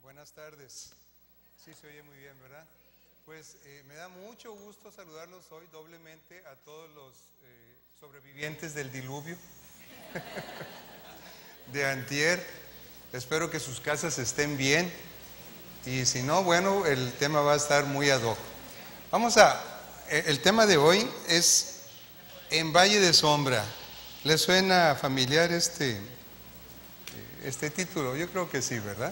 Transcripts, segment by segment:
Buenas tardes. Sí, se oye muy bien, ¿verdad? Pues me da mucho gusto saludarlos hoy doblemente a todos los sobrevivientes del diluvio de antier. Espero que sus casas estén bien y si no, bueno, el tema va a estar muy ad hoc. El tema de hoy es En Valle de Sombra. ¿Les suena familiar este título? Yo creo que sí, ¿verdad?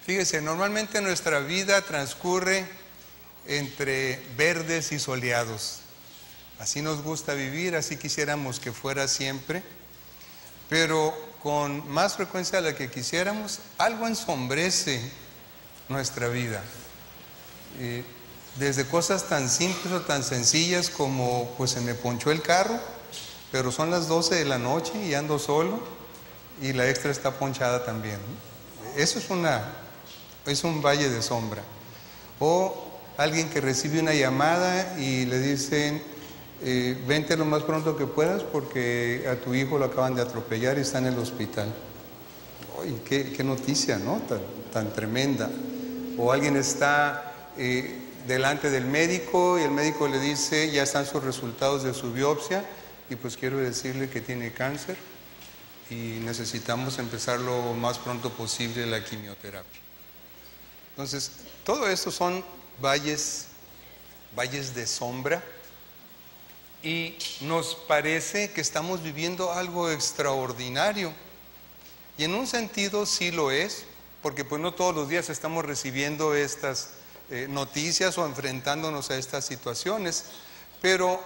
Fíjese, normalmente nuestra vida transcurre entre verdes y soleados. Así nos gusta vivir, así quisiéramos que fuera siempre, pero con más frecuencia de la que quisiéramos, algo ensombrece nuestra vida. Desde cosas tan simples o tan sencillas como, pues se me ponchó el carro, pero son las 12 de la noche y ando solo y la extra está ponchada también, ¿no? Eso es un valle de sombra. O alguien que recibe una llamada y le dicen, vente lo más pronto que puedas porque a tu hijo lo acaban de atropellar y está en el hospital. Oye, qué noticia, ¿no? Tan tremenda. O alguien está delante del médico y el médico le dice, ya están sus resultados de su biopsia y pues quiero decirle que tiene cáncer y necesitamos empezar lo más pronto posible la quimioterapia. Entonces, todo esto son valles de sombra y nos parece que estamos viviendo algo extraordinario. Y en un sentido sí lo es, porque pues no todos los días estamos recibiendo estas noticias o enfrentándonos a estas situaciones, pero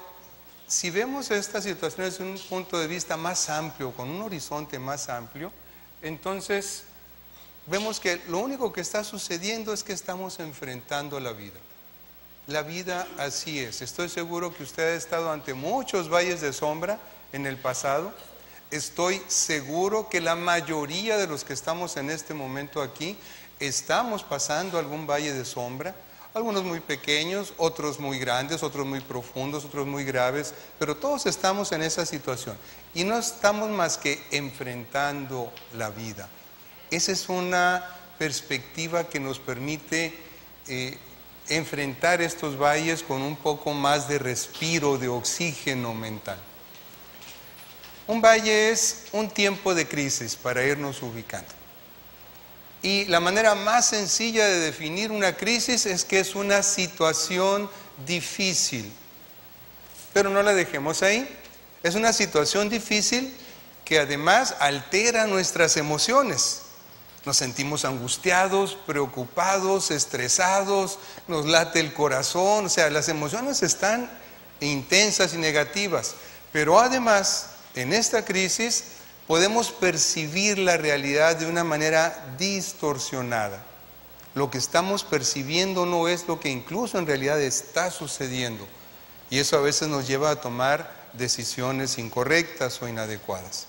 si vemos estas situaciones desde un punto de vista más amplio, con un horizonte más amplio, entonces vemos que lo único que está sucediendo es que estamos enfrentando la vida. La vida así es. Estoy seguro que usted ha estado ante muchos valles de sombra en el pasado. Estoy seguro que la mayoría de los que estamos en este momento aquí estamos pasando algún valle de sombra. Algunos muy pequeños, otros muy grandes, otros muy profundos, otros muy graves, pero todos estamos en esa situación y no estamos más que enfrentando la vida. Esa es una perspectiva que nos permite enfrentar estos valles con un poco más de respiro, de oxígeno mental. Un valle es un tiempo de crisis para irnos ubicando. Y la manera más sencilla de definir una crisis es que es una situación difícil. Pero no la dejemos ahí. Es una situación difícil que además altera nuestras emociones. Nos sentimos angustiados, preocupados, estresados, nos late el corazón, o sea, las emociones están intensas y negativas, pero además, en esta crisis, podemos percibir la realidad de una manera distorsionada. Lo que estamos percibiendo no es lo que incluso en realidad está sucediendo, y eso a veces nos lleva a tomar decisiones incorrectas o inadecuadas.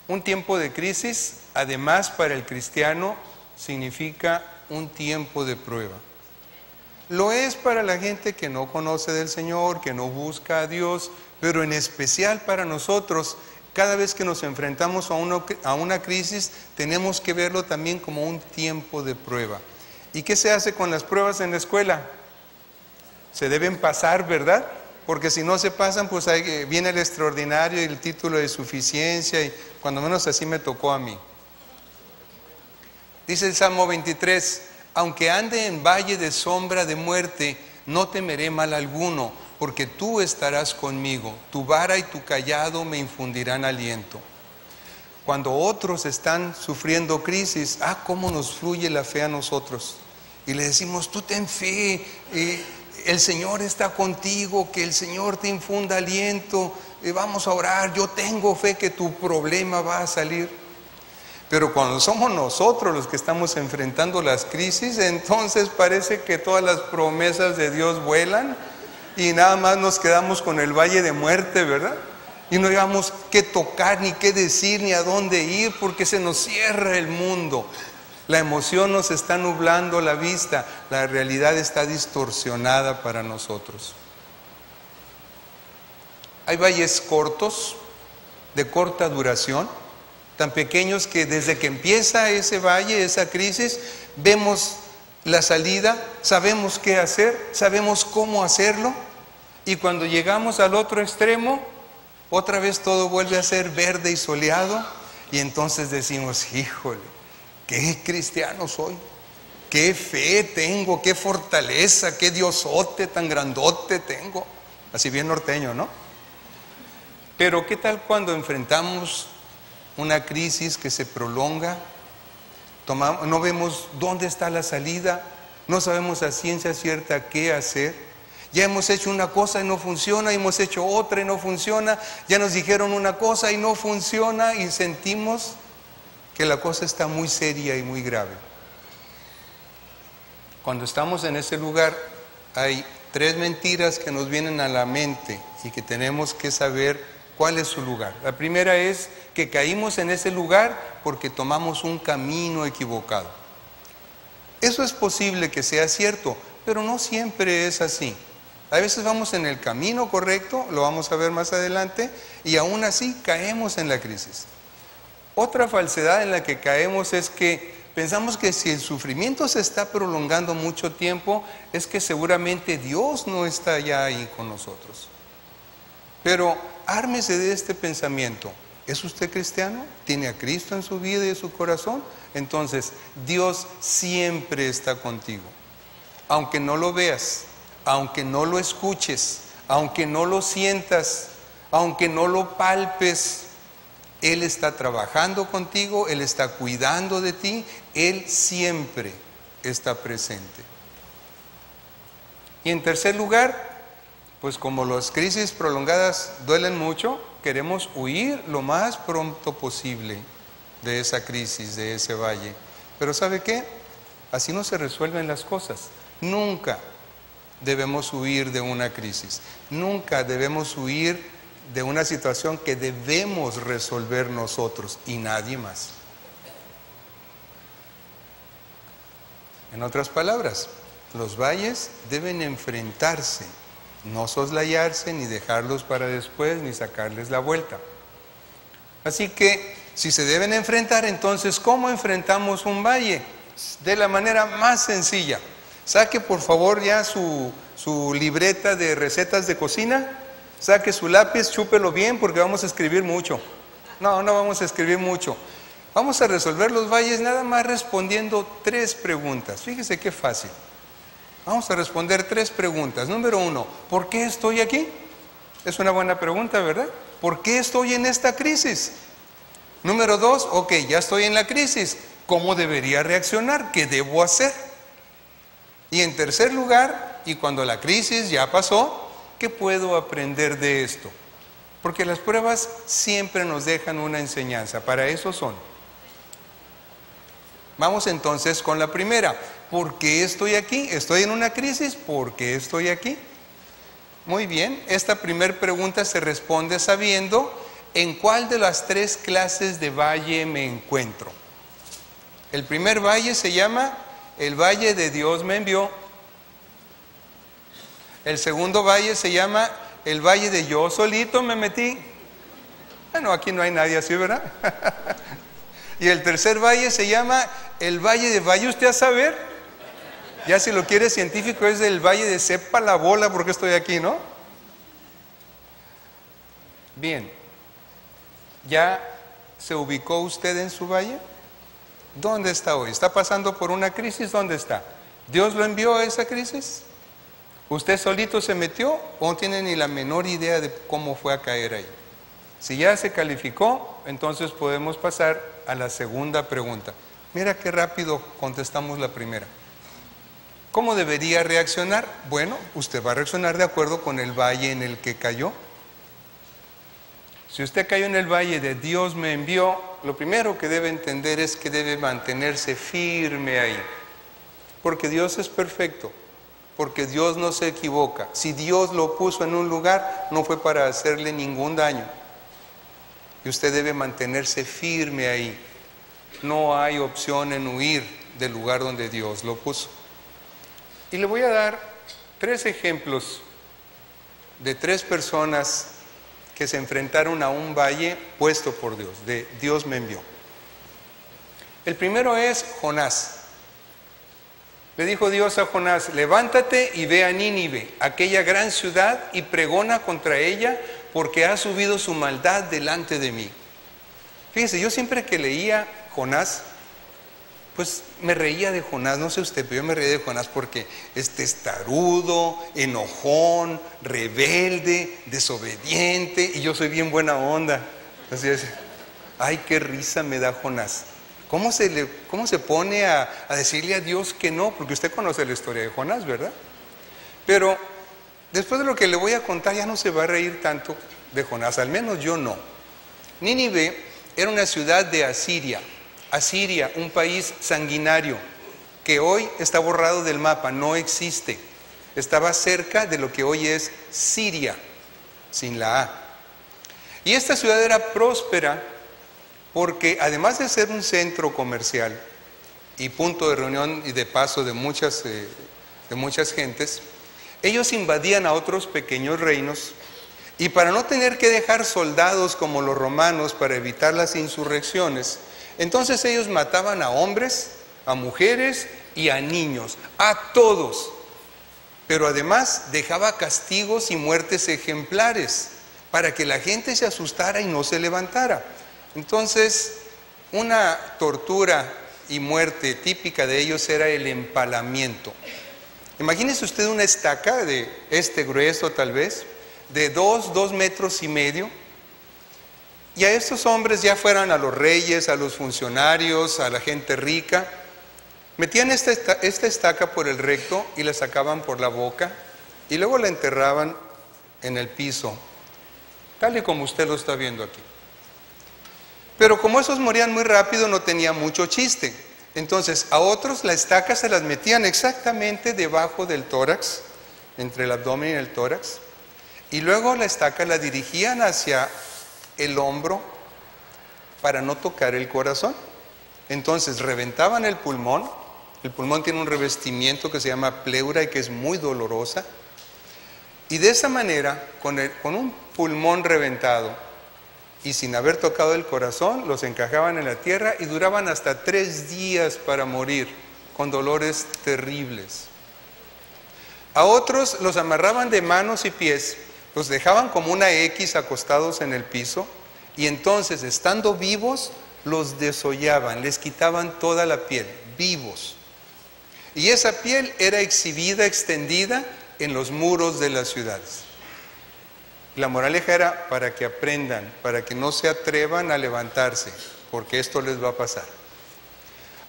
Un tiempo de crisis, además para el cristiano, significa un tiempo de prueba. Lo es para la gente que no conoce del Señor, que no busca a Dios, pero en especial para nosotros, cada vez que nos enfrentamos a una crisis, tenemos que verlo también como un tiempo de prueba. ¿Y qué se hace con las pruebas en la escuela? Se deben pasar, ¿verdad? Porque si no se pasan, pues ahí viene el extraordinario y el título de suficiencia, y cuando menos así me tocó a mí. Dice el Salmo 23, aunque ande en valle de sombra de muerte, no temeré mal alguno, porque tú estarás conmigo, tu vara y tu cayado me infundirán aliento. Cuando otros están sufriendo crisis, cómo nos fluye la fe a nosotros. Y le decimos, tú ten fe, el Señor está contigo, que el Señor te infunda aliento, vamos a orar, yo tengo fe que tu problema va a salir. Pero cuando somos nosotros los que estamos enfrentando las crisis, entonces parece que todas las promesas de Dios vuelan y nada más nos quedamos con el valle de muerte, ¿verdad? Y no digamos qué tocar, ni qué decir, ni a dónde ir, porque se nos cierra el mundo. La emoción nos está nublando la vista, la realidad está distorsionada para nosotros. Hay valles cortos, de corta duración, tan pequeños que desde que empieza ese valle, esa crisis, vemos la salida, sabemos qué hacer, sabemos cómo hacerlo, y cuando llegamos al otro extremo, otra vez todo vuelve a ser verde y soleado, y entonces decimos, híjole, qué cristiano soy, qué fe tengo, qué fortaleza, qué diosote tan grandote tengo, así bien norteño, ¿no? Pero ¿qué tal cuando enfrentamos una crisis que se prolonga? No vemos dónde está la salida, no sabemos a ciencia cierta qué hacer. Ya hemos hecho una cosa y no funciona, hemos hecho otra y no funciona, ya nos dijeron una cosa y no funciona, y sentimos que la cosa está muy seria y muy grave. Cuando estamos en ese lugar, hay 3 mentiras que nos vienen a la mente y que tenemos que saber cuál es su lugar. La primera es que caímos en ese lugar porque tomamos un camino equivocado. Eso es posible que sea cierto, pero no siempre es así. A veces vamos en el camino correcto, lo vamos a ver más adelante, y aún así caemos en la crisis. Otra falsedad en la que caemos es que pensamos que si el sufrimiento se está prolongando mucho tiempo, es que seguramente Dios no está ya ahí con nosotros. Pero ármese de este pensamiento. ¿Es usted cristiano? ¿Tiene a Cristo en su vida y en su corazón? Entonces, Dios siempre está contigo. Aunque no lo veas, aunque no lo escuches, aunque no lo sientas, aunque no lo palpes, Él está trabajando contigo, Él está cuidando de ti, Él siempre está presente. Y en tercer lugar, pues como las crisis prolongadas duelen mucho, queremos huir lo más pronto posible de esa crisis, de ese valle. Pero ¿sabe qué? Así no se resuelven las cosas. Nunca debemos huir de una crisis. Nunca debemos huir de una situación que debemos resolver nosotros y nadie más. En otras palabras, los valles deben enfrentarse, no soslayarse, ni dejarlos para después, ni sacarles la vuelta. Así que, si se deben enfrentar, entonces, ¿cómo enfrentamos un valle? De la manera más sencilla. Saque por favor ya su libreta de recetas de cocina, saque su lápiz, chúpelo bien porque vamos a escribir mucho. No vamos a escribir mucho. Vamos a resolver los valles nada más respondiendo 3 preguntas. Fíjese qué fácil. Vamos a responder 3 preguntas. Número 1, ¿por qué estoy aquí? Es una buena pregunta, ¿verdad? ¿Por qué estoy en esta crisis? Número 2, ok, ya estoy en la crisis. ¿Cómo debería reaccionar? ¿Qué debo hacer? Y en tercer lugar, y cuando la crisis ya pasó, ¿qué puedo aprender de esto? Porque las pruebas siempre nos dejan una enseñanza, para eso son. Vamos entonces con la primera. ¿Por qué estoy aquí? ¿Estoy en una crisis? ¿Por qué estoy aquí? Muy bien, esta primera pregunta se responde sabiendo en cuál de las 3 clases de valle me encuentro. El primer valle se llama el valle de Dios me envió. El segundo valle se llama el valle de yo solito me metí. Bueno, aquí no hay nadie así, ¿verdad? Y el tercer valle se llama el valle de vaya usted a saber. Ya si lo quiere científico es el valle de sepa la bola porque estoy aquí, ¿no? Bien, ¿ya se ubicó usted en su valle? ¿Dónde está hoy? ¿Está pasando por una crisis? ¿Dónde está? ¿Dios lo envió a esa crisis? ¿Usted solito se metió o no tiene ni la menor idea de cómo fue a caer ahí? Si ya se calificó, entonces podemos pasar a la segunda pregunta. Mira qué rápido contestamos la primera. ¿Cómo debería reaccionar? Bueno, usted va a reaccionar de acuerdo con el valle en el que cayó. Si usted cayó en el valle de Dios me envió, lo primero que debe entender es que debe mantenerse firme ahí. Porque Dios es perfecto, porque Dios no se equivoca. Si Dios lo puso en un lugar, no fue para hacerle ningún daño. Y usted debe mantenerse firme ahí. No hay opción en huir del lugar donde Dios lo puso. Y le voy a dar 3 ejemplos de 3 personas que se enfrentaron a un valle puesto por Dios, de Dios me envió. El primero es Jonás. Le dijo Dios a Jonás: levántate y ve a Nínive, aquella gran ciudad, y pregona contra ella, porque ha subido su maldad delante de mí. Fíjese, yo siempre que leía Jonás, pues me reía de Jonás, no sé usted, pero yo me reía de Jonás porque es testarudo, enojón, rebelde, desobediente, y yo soy bien buena onda. Así es, ay, qué risa me da Jonás. ¿Cómo se pone a decirle a Dios que no? Porque usted conoce la historia de Jonás, ¿verdad? Pero después de lo que le voy a contar, ya no se va a reír tanto de Jonás, al menos yo no. Nínive era una ciudad de Asiria. Asiria, un país sanguinario que hoy está borrado del mapa, no existe. Estaba cerca de lo que hoy es Siria, sin la A. Y esta ciudad era próspera porque, además de ser un centro comercial y punto de reunión y de paso de muchas gentes, ellos invadían a otros pequeños reinos, y para no tener que dejar soldados como los romanos para evitar las insurrecciones, entonces ellos mataban a hombres, a mujeres y a niños, a todos. Pero además dejaba castigos y muertes ejemplares para que la gente se asustara y no se levantara. Entonces, una tortura y muerte típica de ellos era el empalamiento. Imagínese usted una estaca de este grueso tal vez, de 2 metros y medio, y a estos hombres, ya fueran a los reyes, a los funcionarios, a la gente rica, metían esta estaca por el recto y la sacaban por la boca, y luego la enterraban en el piso, tal y como usted lo está viendo aquí. Pero como esos morían muy rápido, no tenía mucho chiste. Entonces a otros la estaca se las metían exactamente debajo del tórax, entre el abdomen y el tórax, y luego la estaca la dirigían hacia el hombro para no tocar el corazón. Entonces reventaban el pulmón tiene un revestimiento que se llama pleura y que es muy dolorosa, y de esa manera, con un pulmón reventado y sin haber tocado el corazón, los encajaban en la tierra y duraban hasta 3 días para morir, con dolores terribles. A otros los amarraban de manos y pies, los dejaban como una X acostados en el piso, y entonces, estando vivos, los desollaban, les quitaban toda la piel, vivos. Y esa piel era exhibida, extendida en los muros de las ciudades. La moraleja era para que aprendan, para que no se atrevan a levantarse, porque esto les va a pasar.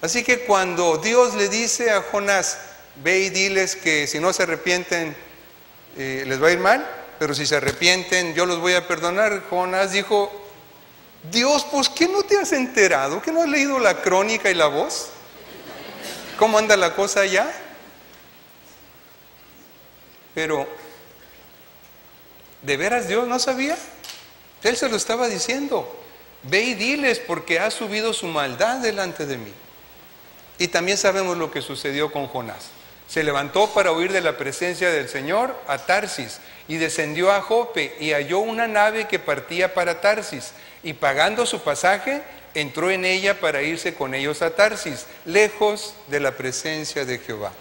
Así que cuando Dios le dice a Jonás: ve y diles que si no se arrepienten les va a ir mal, pero si se arrepienten yo los voy a perdonar, Jonás dijo: Dios, pues ¿qué no te has enterado? ¿Que no has leído la crónica y la voz? ¿Cómo anda la cosa allá? Pero ¿de veras Dios no sabía? Él se lo estaba diciendo: ve y diles, porque ha subido su maldad delante de mí. Y también sabemos lo que sucedió con Jonás. Se levantó para huir de la presencia del Señor a Tarsis, y descendió a Jope, y halló una nave que partía para Tarsis, y pagando su pasaje, entró en ella para irse con ellos a Tarsis, lejos de la presencia de Jehová.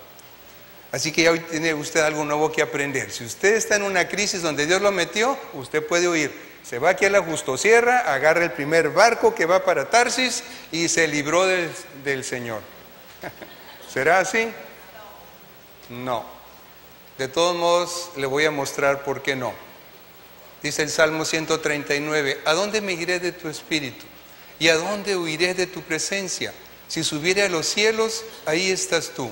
Así que ya hoy tiene usted algo nuevo que aprender. Si usted está en una crisis donde Dios lo metió, usted puede huir. Se va aquí a la Justosierra, agarra el primer barco que va para Tarsis y se libró del Señor. ¿Será así? No. De todos modos, le voy a mostrar por qué no. Dice el Salmo 139, ¿a dónde me iré de tu espíritu? ¿Y a dónde huiré de tu presencia? Si subiere a los cielos, ahí estás tú.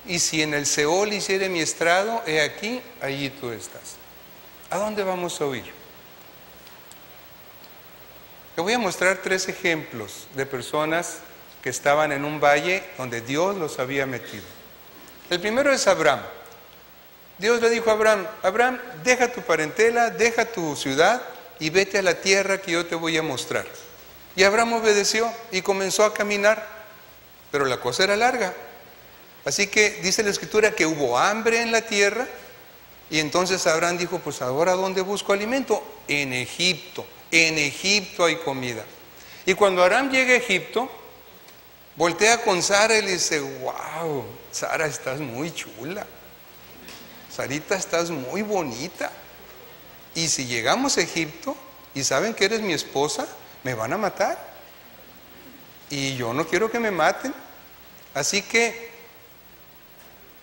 Y si en el Seol hiciere mi estrado, he aquí, allí tú estás. ¿A dónde vamos a huir? Le voy a mostrar 3 ejemplos de personas que estaban en un valle donde Dios los había metido. El primero es Abraham. Dios le dijo a Abraham: Abraham, deja tu parentela, deja tu ciudad y vete a la tierra que yo te voy a mostrar. Y Abraham obedeció y comenzó a caminar, pero la cosa era larga. Así que dice la Escritura que hubo hambre en la tierra, Y entonces Abraham dijo, pues ahora ¿dónde busco alimento? En Egipto hay comida. Y cuando Abraham llega a Egipto, voltea con Sara y le dice, wow, Sara, estás muy chula. Sarita, estás muy bonita. Y si llegamos a Egipto y saben que eres mi esposa, me van a matar. Y yo no quiero que me maten. Así que,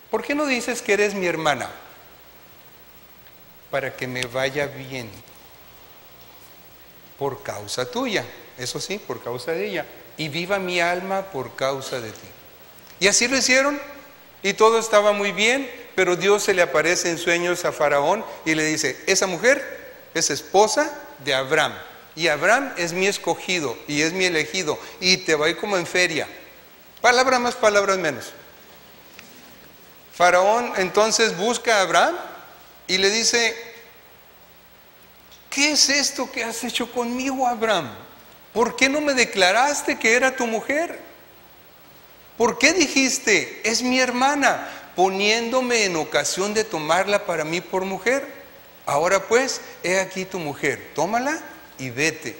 ¿por qué no dices que eres mi hermana? Para que me vaya bien. Por causa tuya, eso sí, por causa de ella. Y viva mi alma por causa de ti. Y así lo hicieron. Y todo estaba muy bien, pero Dios se le aparece en sueños a Faraón y le dice, esa mujer es esposa de Abraham. Y Abraham es mi escogido y es mi elegido. Y te va a ir como en feria. Palabras más, palabras menos. Faraón entonces busca a Abraham y le dice, ¿qué es esto que has hecho conmigo, Abraham? ¿Por qué no me declaraste que era tu mujer? ¿Por qué dijiste, es mi hermana, poniéndome en ocasión de tomarla para mí por mujer? Ahora pues, he aquí tu mujer, tómala y vete.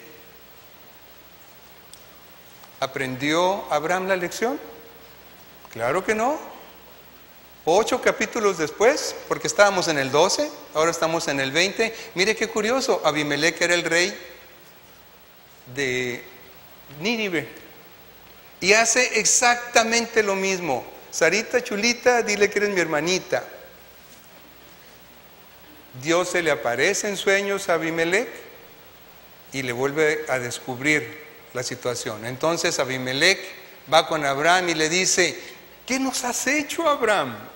¿Aprendió Abraham la lección? Claro que no. 8 capítulos después, porque estábamos en el 12, ahora estamos en el 20. Mire qué curioso, Abimelec era el rey de Nínive. Y hace exactamente lo mismo. Sarita, chulita, dile que eres mi hermanita. Dios se le aparece en sueños a Abimelec y le vuelve a descubrir la situación. Entonces Abimelec va con Abraham y le dice, ¿qué nos has hecho, Abraham?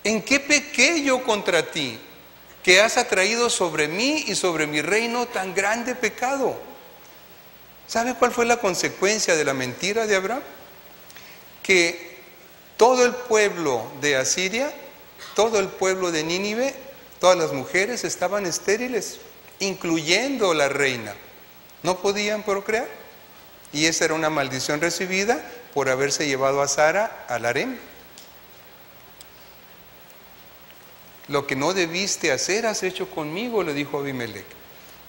¿En qué pequé yo contra ti, que has atraído sobre mí y sobre mi reino tan grande pecado? ¿Sabe cuál fue la consecuencia de la mentira de Abraham? Que todo el pueblo de Asiria, todo el pueblo de Nínive, todas las mujeres estaban estériles, incluyendo la reina. No podían procrear. Y esa era una maldición recibida por haberse llevado a Sara al harem. Lo que no debiste hacer has hecho conmigo, le dijo Abimelec.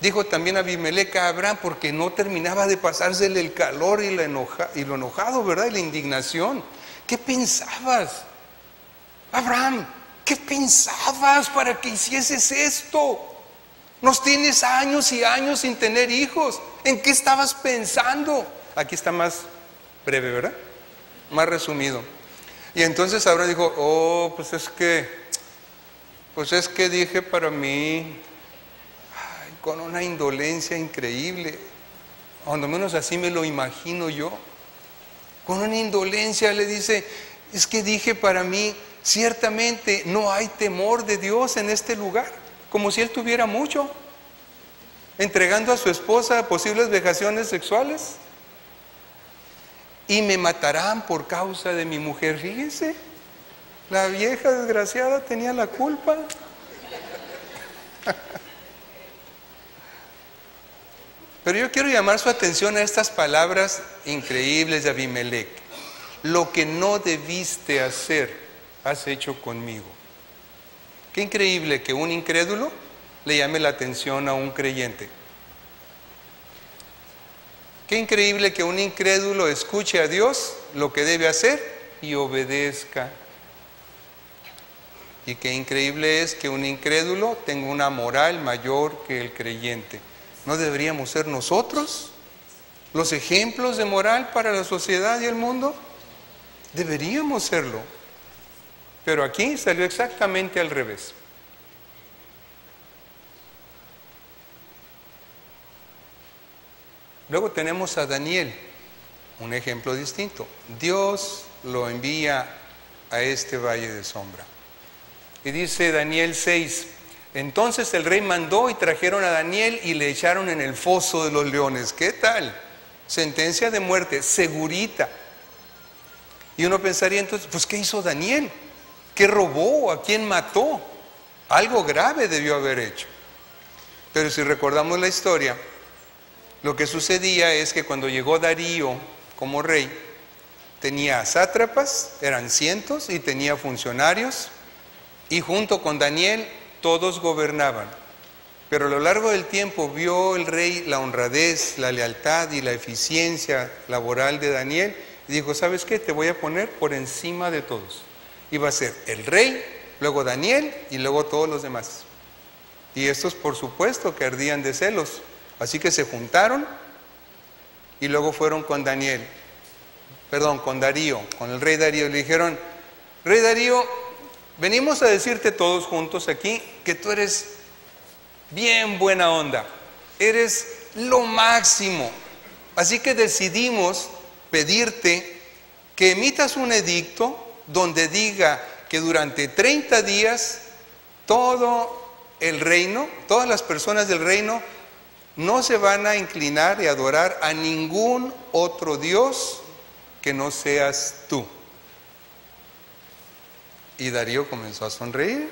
Dijo también Abimelec a Abraham, porque no terminaba de pasársele el calor y lo enojado, ¿verdad? Y la indignación. ¿Qué pensabas? Abraham, ¿qué pensabas para que hicieses esto? Nos tienes años y años sin tener hijos. ¿En qué estabas pensando? Aquí está más breve, ¿verdad? Más resumido. Y entonces Abraham dijo, oh, pues es que dije para mí, con una indolencia increíble, cuando menos así me lo imagino yo, con una indolencia le dice, es que dije para mí, ciertamente no hay temor de Dios en este lugar, como si él tuviera mucho, entregando a su esposa a posibles vejaciones sexuales, y me matarán por causa de mi mujer. Fíjense, la vieja desgraciada tenía la culpa. Pero yo quiero llamar su atención a estas palabras increíbles de Abimelec. Lo que no debiste hacer, has hecho conmigo. Qué increíble que un incrédulo le llame la atención a un creyente. Qué increíble que un incrédulo escuche a Dios lo que debe hacer y obedezca. Y qué increíble es que un incrédulo tenga una moral mayor que el creyente. ¿No deberíamos ser nosotros los ejemplos de moral para la sociedad y el mundo? Deberíamos serlo. Pero aquí salió exactamente al revés. Luego tenemos a Daniel, un ejemplo distinto. Dios lo envía a este valle de sombra. Y dice Daniel 6, entonces el rey mandó y trajeron a Daniel y le echaron en el foso de los leones. ¿Qué tal? Sentencia de muerte, segurita. Y uno pensaría entonces, pues ¿qué hizo Daniel? ¿Qué robó? ¿A quién mató? Algo grave debió haber hecho. Pero si recordamos la historia, lo que sucedía es que cuando llegó Darío como rey, tenía sátrapas, eran cientos, y tenía funcionarios, y junto con Daniel todos gobernaban. Pero a lo largo del tiempo vio el rey la honradez, la lealtad y la eficiencia laboral de Daniel y dijo, ¿sabes qué? Te voy a poner por encima de todos. Iba a ser el rey, luego Daniel y luego todos los demás. Y estos por supuesto que ardían de celos. Así que se juntaron y luego fueron con Darío, con el rey Darío. Le dijeron, rey Darío, venimos a decirte todos juntos aquí que tú eres bien buena onda, eres lo máximo. Así que decidimos pedirte que emitas un edicto donde diga que durante 30 días todo el reino, todas las personas del reino no se van a inclinar y adorar a ningún otro Dios que no seas tú. Y Darío comenzó a sonreír.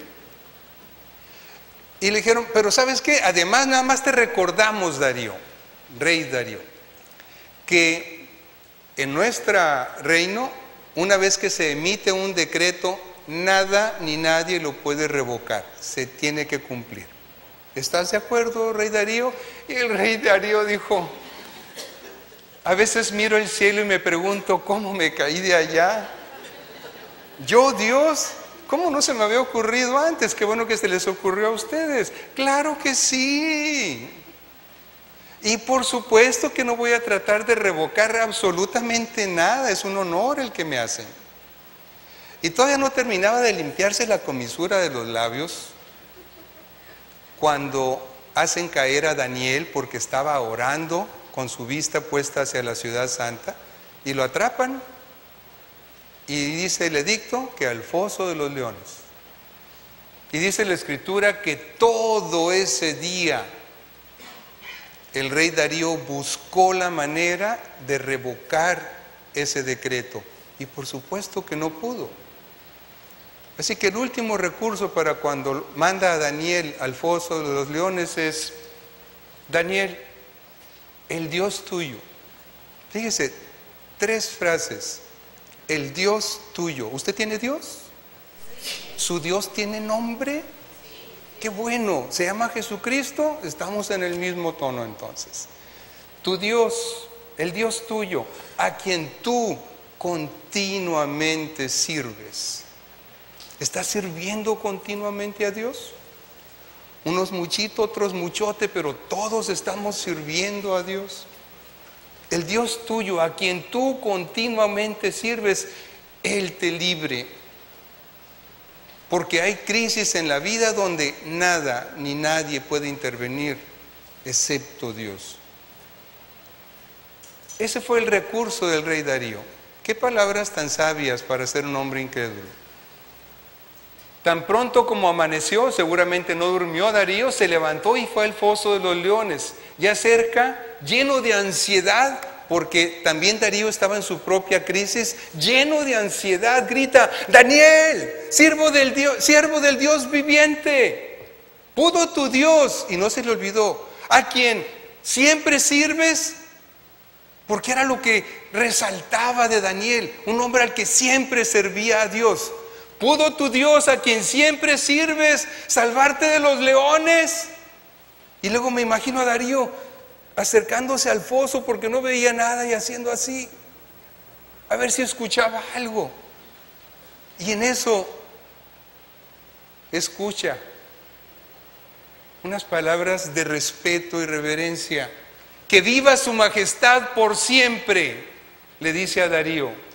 Y le dijeron, pero ¿sabes qué? Además, nada más te recordamos, Darío, rey Darío, que en nuestro reino, una vez que se emite un decreto, nada ni nadie lo puede revocar, se tiene que cumplir. ¿Estás de acuerdo, rey Darío? Y el rey Darío dijo, a veces miro el cielo y me pregunto, ¿cómo me caí de allá? Yo, Dios, ¿cómo no se me había ocurrido antes? Qué bueno que se les ocurrió a ustedes. Claro que sí. Y por supuesto que no voy a tratar de revocar absolutamente nada, es un honor el que me hacen. Y todavía no terminaba de limpiarse la comisura de los labios cuando hacen caer a Daniel porque estaba orando con su vista puesta hacia la ciudad santa y lo atrapan. Y dice el edicto que al foso de los leones. Y dice la escritura que todo ese día el rey Darío buscó la manera de revocar ese decreto. Y por supuesto que no pudo. Así que el último recurso para cuando manda a Daniel al foso de los leones es, Daniel, el Dios tuyo. Fíjese, 3 frases. El Dios tuyo. ¿Usted tiene Dios? ¿Su Dios tiene nombre? ¡Qué bueno! ¿Se llama Jesucristo? Estamos en el mismo tono entonces. Tu Dios, el Dios tuyo, a quien tú continuamente sirves. ¿Estás sirviendo continuamente a Dios? Unos muchito, otros muchote, pero todos estamos sirviendo a Dios. El Dios tuyo, a quien tú continuamente sirves, Él te libre. Porque hay crisis en la vida donde nada ni nadie puede intervenir, excepto Dios. Ese fue el recurso del rey Darío. Qué palabras tan sabias para ser un hombre incrédulo. Tan pronto como amaneció, seguramente no durmió Darío, se levantó y fue al foso de los leones. Ya cerca, lleno de ansiedad, porque también Darío estaba en su propia crisis, lleno de ansiedad, grita, Daniel, siervo del Dios viviente, ¿pudo tu Dios? Y no se le olvidó, a quien siempre sirves, porque era lo que resaltaba de Daniel, un hombre al que siempre servía a Dios. ¿Pudo tu Dios, a quien siempre sirves, salvarte de los leones? Y luego me imagino a Darío acercándose al foso porque no veía nada y haciendo así, a ver si escuchaba algo. Y en eso escucha unas palabras de respeto y reverencia. Que viva su majestad por siempre, le dice a Darío.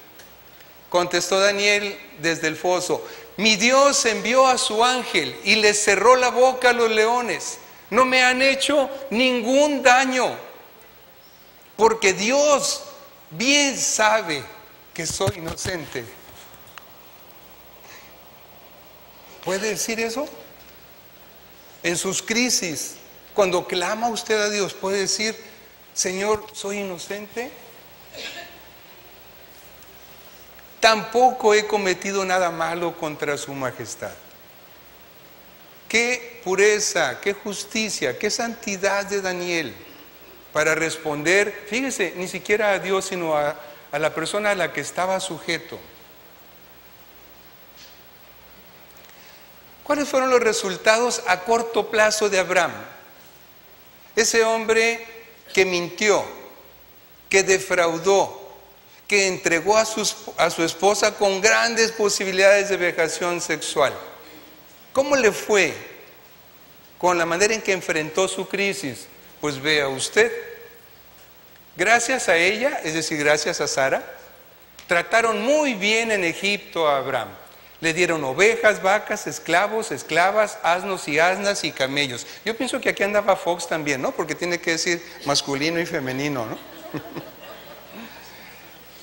Contestó Daniel desde el foso, mi Dios envió a su ángel y les cerró la boca a los leones. No me han hecho ningún daño, porque Dios bien sabe que soy inocente. ¿Puede decir eso? En sus crisis, cuando clama usted a Dios, ¿puede decir, Señor, soy inocente? Tampoco he cometido nada malo contra su majestad. Qué pureza, qué justicia, qué santidad de Daniel para responder, fíjese, ni siquiera a Dios, sino a la persona a la que estaba sujeto. ¿Cuáles fueron los resultados a corto plazo de Abraham? Ese hombre que mintió, que defraudó, que entregó a su esposa con grandes posibilidades de vejación sexual. ¿Cómo le fue con la manera en que enfrentó su crisis? Pues vea usted, gracias a ella, es decir, gracias a Sara, trataron muy bien en Egipto a Abraham. Le dieron ovejas, vacas, esclavos, esclavas, asnos y asnas y camellos. Yo pienso que aquí andaba Fox también, ¿no? Porque tiene que decir masculino y femenino, ¿no?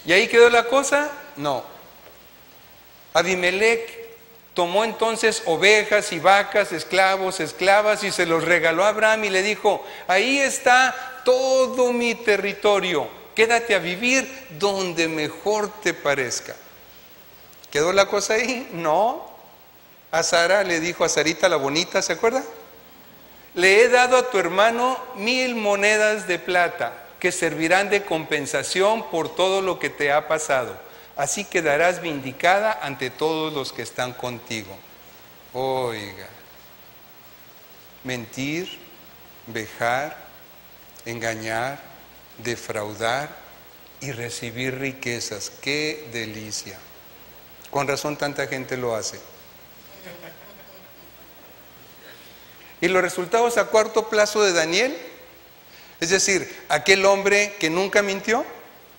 ¿Y ahí quedó la cosa? No. Abimelech tomó entonces ovejas y vacas, esclavos, esclavas y se los regaló a Abraham y le dijo: ahí está todo mi territorio, quédate a vivir donde mejor te parezca. ¿Quedó la cosa ahí? No. A Sara le dijo, a Sarita la bonita, ¿se acuerda? Le he dado a tu hermano 1000 monedas de plata que servirán de compensación por todo lo que te ha pasado. Así quedarás vindicada ante todos los que están contigo. Oiga, mentir, vejar, engañar, defraudar y recibir riquezas. ¡Qué delicia! Con razón tanta gente lo hace. Y los resultados a corto plazo de Daniel, es decir, aquel hombre que nunca mintió,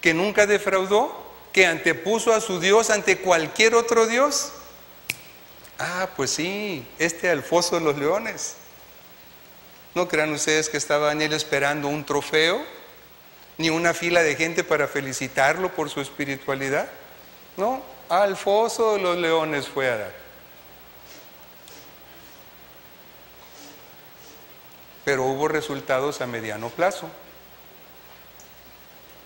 que nunca defraudó, que antepuso a su Dios ante cualquier otro Dios. Pues sí, al foso de los leones. ¿No crean ustedes que estaba Daniel esperando un trofeo? Ni una fila de gente para felicitarlo por su espiritualidad. No, al foso de los leones fue a dar. Pero hubo resultados a mediano plazo.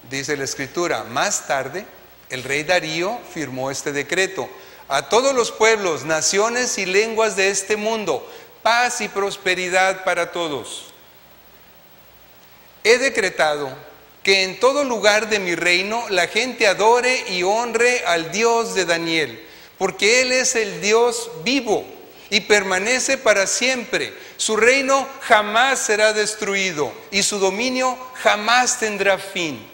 Dice la Escritura, más tarde el rey Darío firmó este decreto: a todos los pueblos, naciones y lenguas de este mundo, paz y prosperidad para todos. He decretado que en todo lugar de mi reino la gente adore y honre al Dios de Daniel, porque Él es el Dios vivo y permanece para siempre. Su reino jamás será destruido y su dominio jamás tendrá fin.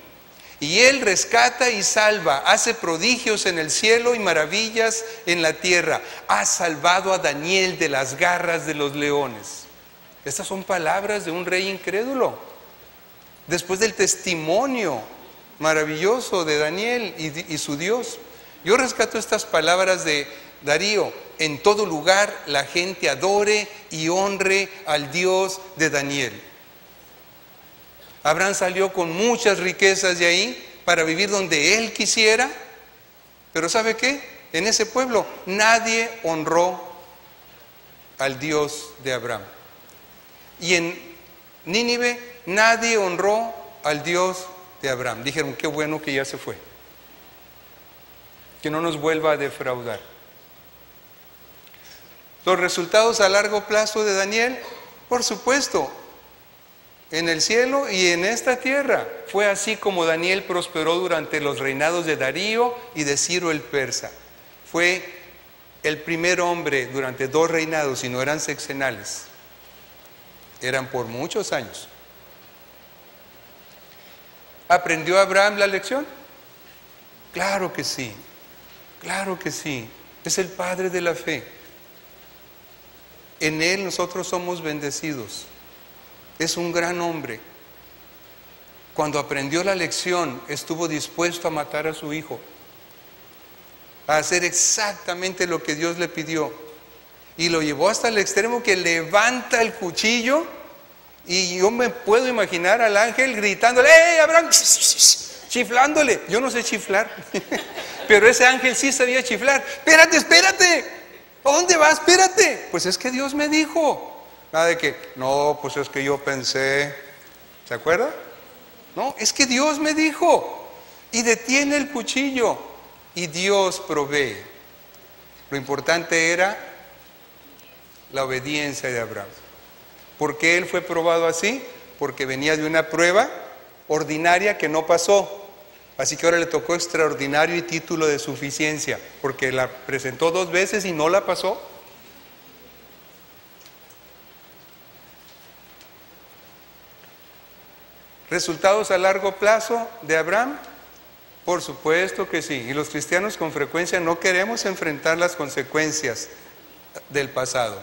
Y Él rescata y salva, hace prodigios en el cielo y maravillas en la tierra. Ha salvado a Daniel de las garras de los leones. Estas son palabras de un rey incrédulo, después del testimonio maravilloso de Daniel y su Dios. Yo rescato estas palabras de Darío: en todo lugar la gente adore y honre al Dios de Daniel. Abraham salió con muchas riquezas de ahí para vivir donde él quisiera, pero ¿sabe qué? En ese pueblo nadie honró al Dios de Abraham. Y en Nínive nadie honró al Dios de Abraham. Dijeron, qué bueno que ya se fue, que no nos vuelva a defraudar. Los resultados a largo plazo de Daniel, por supuesto, en el cielo y en esta tierra. Fue así como Daniel prosperó durante los reinados de Darío y de Ciro el persa. Fue el primer hombre durante 2 reinados, y no eran sexenales, eran por muchos años. ¿Aprendió Abraham la lección? Claro que sí, claro que sí. Es el padre de la fe. En él nosotros somos bendecidos. Es un gran hombre. Cuando aprendió la lección, estuvo dispuesto a matar a su hijo, a hacer exactamente lo que Dios le pidió, y lo llevó hasta el extremo que levanta el cuchillo, y yo me puedo imaginar al ángel gritándole: ¡Hey, Abraham! Chiflándole. Yo no sé chiflar, pero ese ángel sí sabía chiflar. ¡Espérate, espérate! ¿A dónde vas? ¡Espérate! Pues es que Dios me dijo. Nada de que, no, pues es que yo pensé, ¿se acuerda? No, es que Dios me dijo, y detiene el cuchillo, y Dios provee. Lo importante era la obediencia de Abraham. ¿Por qué él fue probado así? Porque venía de una prueba ordinaria que no pasó. Así que ahora le tocó extraordinario y título de suficiencia, porque la presentó 2 veces y no la pasó. ¿Resultados a largo plazo de Abraham? Por supuesto que sí. Y los cristianos con frecuencia no queremos enfrentar las consecuencias del pasado.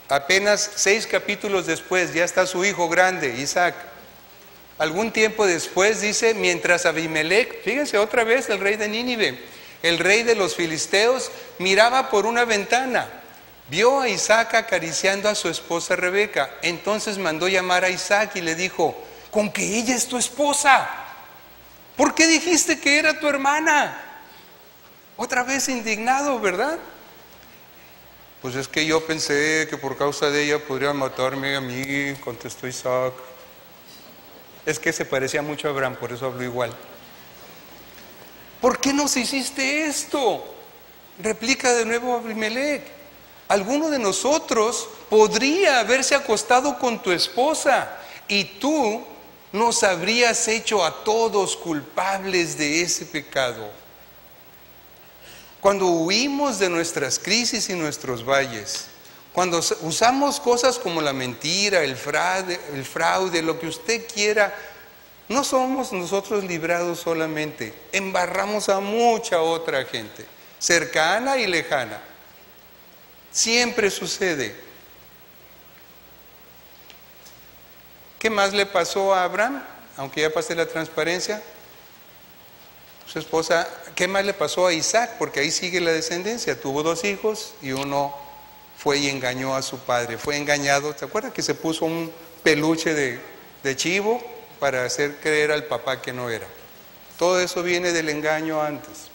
Apenas 6 capítulos después ya está su hijo grande, Isaac. Algún tiempo después dice, mientras Abimelec, fíjense otra vez el rey de Nínive, el rey de los filisteos, miraba por una ventana, vio a Isaac acariciando a su esposa Rebeca. Entonces mandó llamar a Isaac y le dijo, ¿con que ella es tu esposa? ¿Por qué dijiste que era tu hermana? Otra vez indignado, ¿verdad? Pues es que yo pensé que por causa de ella podría matarme a mí, contestó Isaac. Es que se parecía mucho a Abraham, por eso habló igual. ¿Por qué nos hiciste esto? Replica de nuevo Abimelec. Alguno de nosotros podría haberse acostado con tu esposa y tú nos habrías hecho a todos culpables de ese pecado. Cuando huimos de nuestras crisis y nuestros valles, cuando usamos cosas como la mentira, el fraude, lo que usted quiera, no somos nosotros librados solamente, embarramos a mucha otra gente, cercana y lejana. Siempre sucede. ¿Qué más le pasó a Abraham? Aunque ya pasé la transparencia. Su esposa, ¿qué más le pasó a Isaac? Porque ahí sigue la descendencia. Tuvo 2 hijos y uno fue y engañó a su padre. Fue engañado. ¿Te acuerdas que se puso un peluche de chivo para hacer creer al papá que no era? Todo eso viene del engaño antes.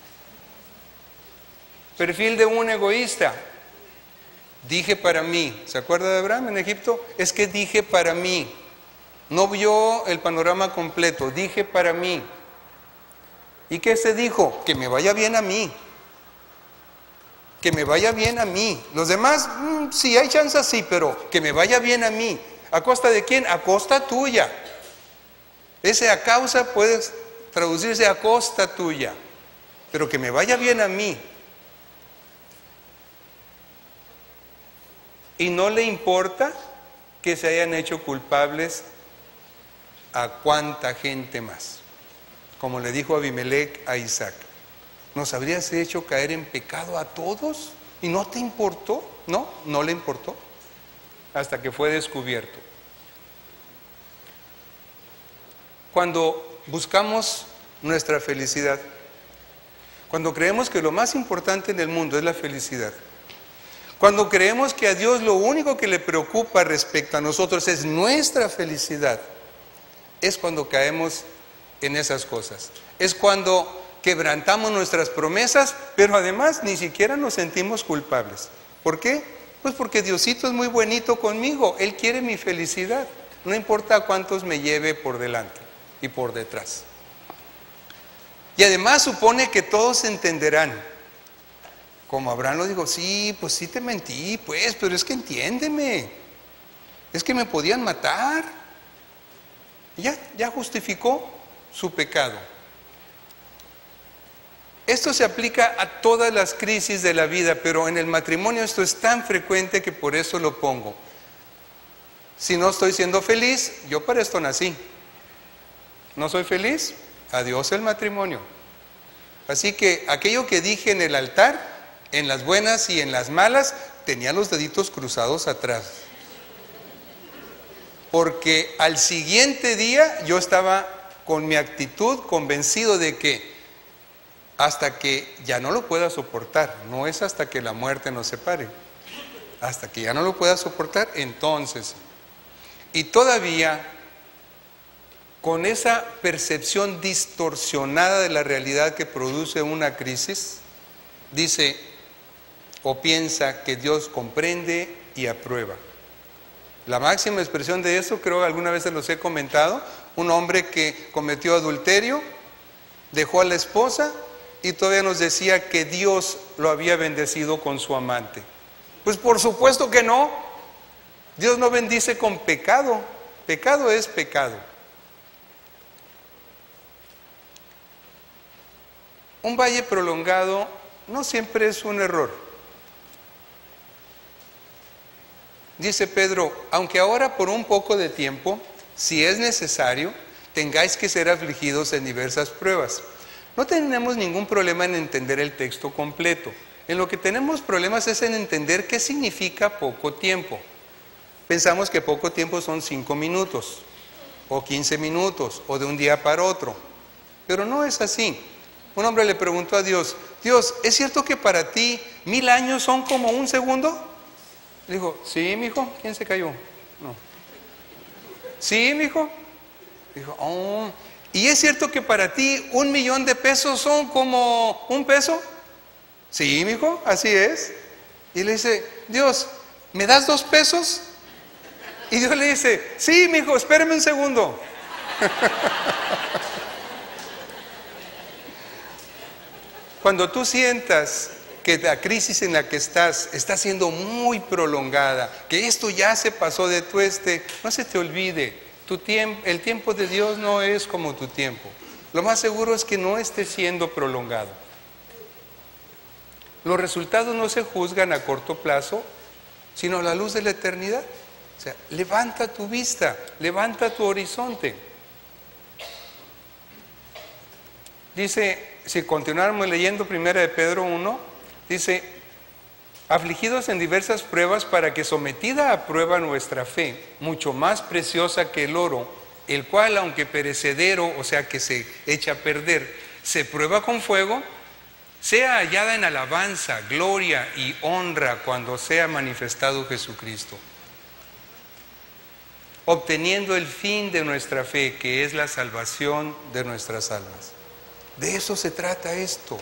Perfil de un egoísta. Dije para mí. ¿Se acuerda de Abraham en Egipto? Es que dije para mí. No vio el panorama completo. Dije para mí. ¿Y qué se dijo? Que me vaya bien a mí. Que me vaya bien a mí. Los demás, sí hay chance, sí, pero que me vaya bien a mí. ¿A costa de quién? A costa tuya. Ese a causa puede traducirse a costa tuya. Pero que me vaya bien a mí. Y no le importa que se hayan hecho culpables a cuánta gente más. Como le dijo Abimelec a Isaac, ¿nos habrías hecho caer en pecado a todos? ¿Y no te importó? No, no le importó. Hasta que fue descubierto. Cuando buscamos nuestra felicidad, cuando creemos que lo más importante en el mundo es la felicidad, cuando creemos que a Dios lo único que le preocupa respecto a nosotros es nuestra felicidad, es cuando caemos en esas cosas. Es cuando quebrantamos nuestras promesas, pero además ni siquiera nos sentimos culpables. ¿Por qué? Pues porque Diosito es muy buenito conmigo. Él quiere mi felicidad. No importa cuántos me lleve por delante y por detrás. Y además supone que todos entenderán. Como Abraham lo dijo, sí, pues sí te mentí, pues, pero es que entiéndeme. Es que me podían matar. Ya justificó su pecado. Esto se aplica a todas las crisis de la vida, pero en el matrimonio esto es tan frecuente que por eso lo pongo. Si no estoy siendo feliz, yo para esto nací. ¿No soy feliz? Adiós el matrimonio. Así que aquello que dije en el altar, en las buenas y en las malas, tenía los deditos cruzados atrás. Porque al siguiente día yo estaba con mi actitud convencido de que hasta que ya no lo pueda soportar, no es hasta que la muerte nos separe, hasta que ya no lo pueda soportar, entonces. Y todavía con esa percepción distorsionada de la realidad que produce una crisis, dice o piensa que Dios comprende y aprueba. La máxima expresión de eso, creo que alguna vez se los he comentado, un hombre que cometió adulterio, dejó a la esposa y todavía nos decía que Dios lo había bendecido con su amante. Pues por supuesto que no. Dios no bendice con pecado. Pecado es pecado. Un valle prolongado no siempre es un error. Dice Pedro, aunque ahora por un poco de tiempo, si es necesario, tengáis que ser afligidos en diversas pruebas. No tenemos ningún problema en entender el texto completo. En lo que tenemos problemas es en entender qué significa poco tiempo. Pensamos que poco tiempo son 5 minutos, o 15 minutos, o de un día para otro. Pero no es así. Un hombre le preguntó a Dios, Dios, ¿es cierto que para ti 1000 años son como un segundo? Le dijo, sí, mijo. ¿Quién se cayó? No. Sí, mijo. Dijo, oh. ¿Y es cierto que para ti 1,000,000 de pesos son como un peso? Sí, mijo, así es. Y le dice, Dios, ¿me das 2 pesos? Y Dios le dice, sí, mijo, espérame un segundo. Cuando tú sientas que la crisis en la que estás está siendo muy prolongada, que esto ya se pasó de tueste, no se te olvide, el tiempo de Dios no es como tu tiempo. Lo más seguro es que no esté siendo prolongado. Los resultados no se juzgan a corto plazo, sino a la luz de la eternidad. O sea, levanta tu vista, levanta tu horizonte. Dice, si continuáramos leyendo 1 de Pedro 1, dice, afligidos en diversas pruebas para que sometida a prueba nuestra fe, mucho más preciosa que el oro, el cual aunque perecedero, o sea que se echa a perder, se prueba con fuego, sea hallada en alabanza, gloria y honra cuando sea manifestado Jesucristo, obteniendo el fin de nuestra fe, que es la salvación de nuestras almas. De eso se trata esto.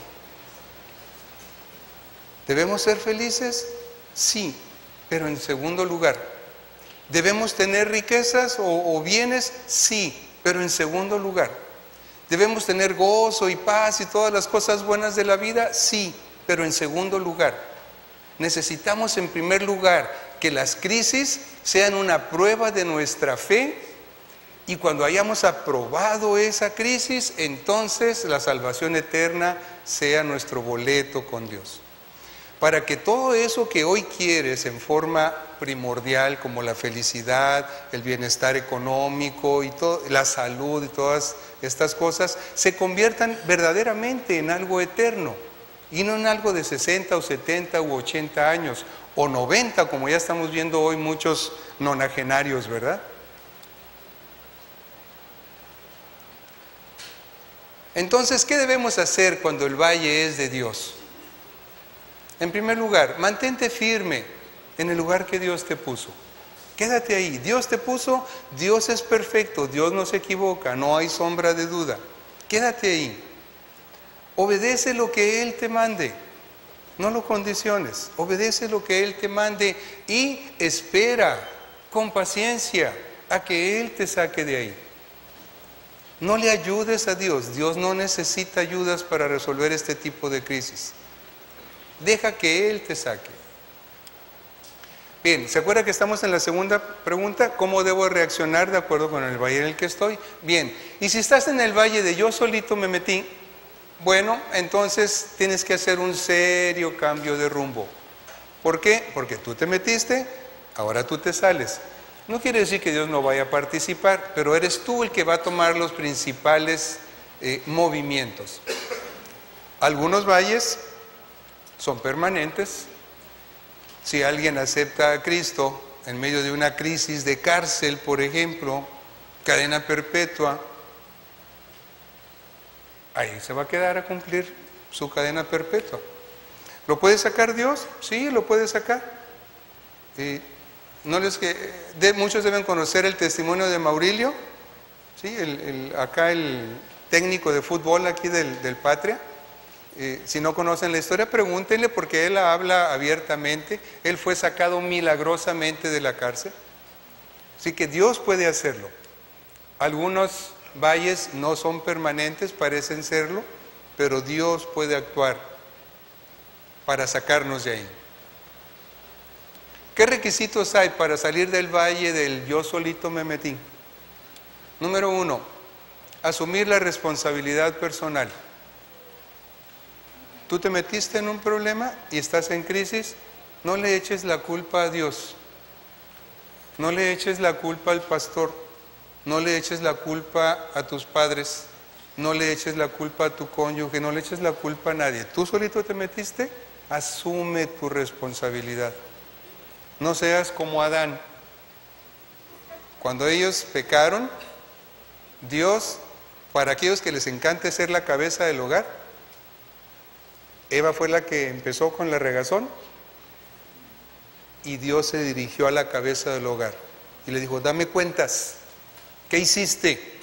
¿Debemos ser felices? Sí, pero en segundo lugar. ¿Debemos tener riquezas o bienes? Sí, pero en segundo lugar. ¿Debemos tener gozo y paz y todas las cosas buenas de la vida? Sí, pero en segundo lugar. Necesitamos en primer lugar que las crisis sean una prueba de nuestra fe, y cuando hayamos aprobado esa crisis, entonces la salvación eterna sea nuestro boleto con Dios. Para que todo eso que hoy quieres en forma primordial, como la felicidad, el bienestar económico, y la salud y todas estas cosas, se conviertan verdaderamente en algo eterno, y no en algo de 60 o 70 u 80 años, o 90, como ya estamos viendo hoy muchos nonagenarios, ¿verdad? Entonces, ¿qué debemos hacer cuando el valle es de Dios? En primer lugar, mantente firme en el lugar que Dios te puso. Quédate ahí. Dios te puso, Dios es perfecto, Dios no se equivoca, no hay sombra de duda. Quédate ahí. Obedece lo que Él te mande. No lo condiciones. Obedece lo que Él te mande y espera con paciencia a que Él te saque de ahí. No le ayudes a Dios. Dios no necesita ayudas para resolver este tipo de crisis. Deja que Él te saque. Bien, ¿se acuerda que estamos en la segunda pregunta? ¿Cómo debo reaccionar de acuerdo con el valle en el que estoy? Bien, y si estás en el valle de yo solito me metí, bueno, entonces tienes que hacer un serio cambio de rumbo. ¿Por qué? Porque tú te metiste, ahora tú te sales. No quiere decir que Dios no vaya a participar, pero eres tú el que va a tomar los principales movimientos. Algunos valles son permanentes. Si alguien acepta a Cristo en medio de una crisis de cárcel, por ejemplo, cadena perpetua, ahí se va a quedar a cumplir su cadena perpetua. ¿Lo puede sacar Dios? Sí, lo puede sacar. Muchos deben conocer el testimonio de Maurilio, ¿sí? Acá el técnico de fútbol aquí del Patria. Si no conocen la historia, pregúntenle, porque él habla abiertamente. Él fue sacado milagrosamente de la cárcel. Así que Dios puede hacerlo. Algunos valles no son permanentes, parecen serlo, pero Dios puede actuar para sacarnos de ahí. ¿Qué requisitos hay para salir del valle del yo solito me metí? Número 1, asumir la responsabilidad personal. Tú te metiste en un problema y estás en crisis, no le eches la culpa a Dios, no le eches la culpa al pastor, No le eches la culpa a tus padres, no le eches la culpa a tu cónyuge, no le eches la culpa a nadie. Tú solito te metiste, asume tu responsabilidad. No seas como Adán. Cuando ellos pecaron, Dios, para aquellos que les encanta ser la cabeza del hogar, Eva fue la que empezó con la regazón y Dios se dirigió a la cabeza del hogar y le dijo, dame cuentas, ¿qué hiciste?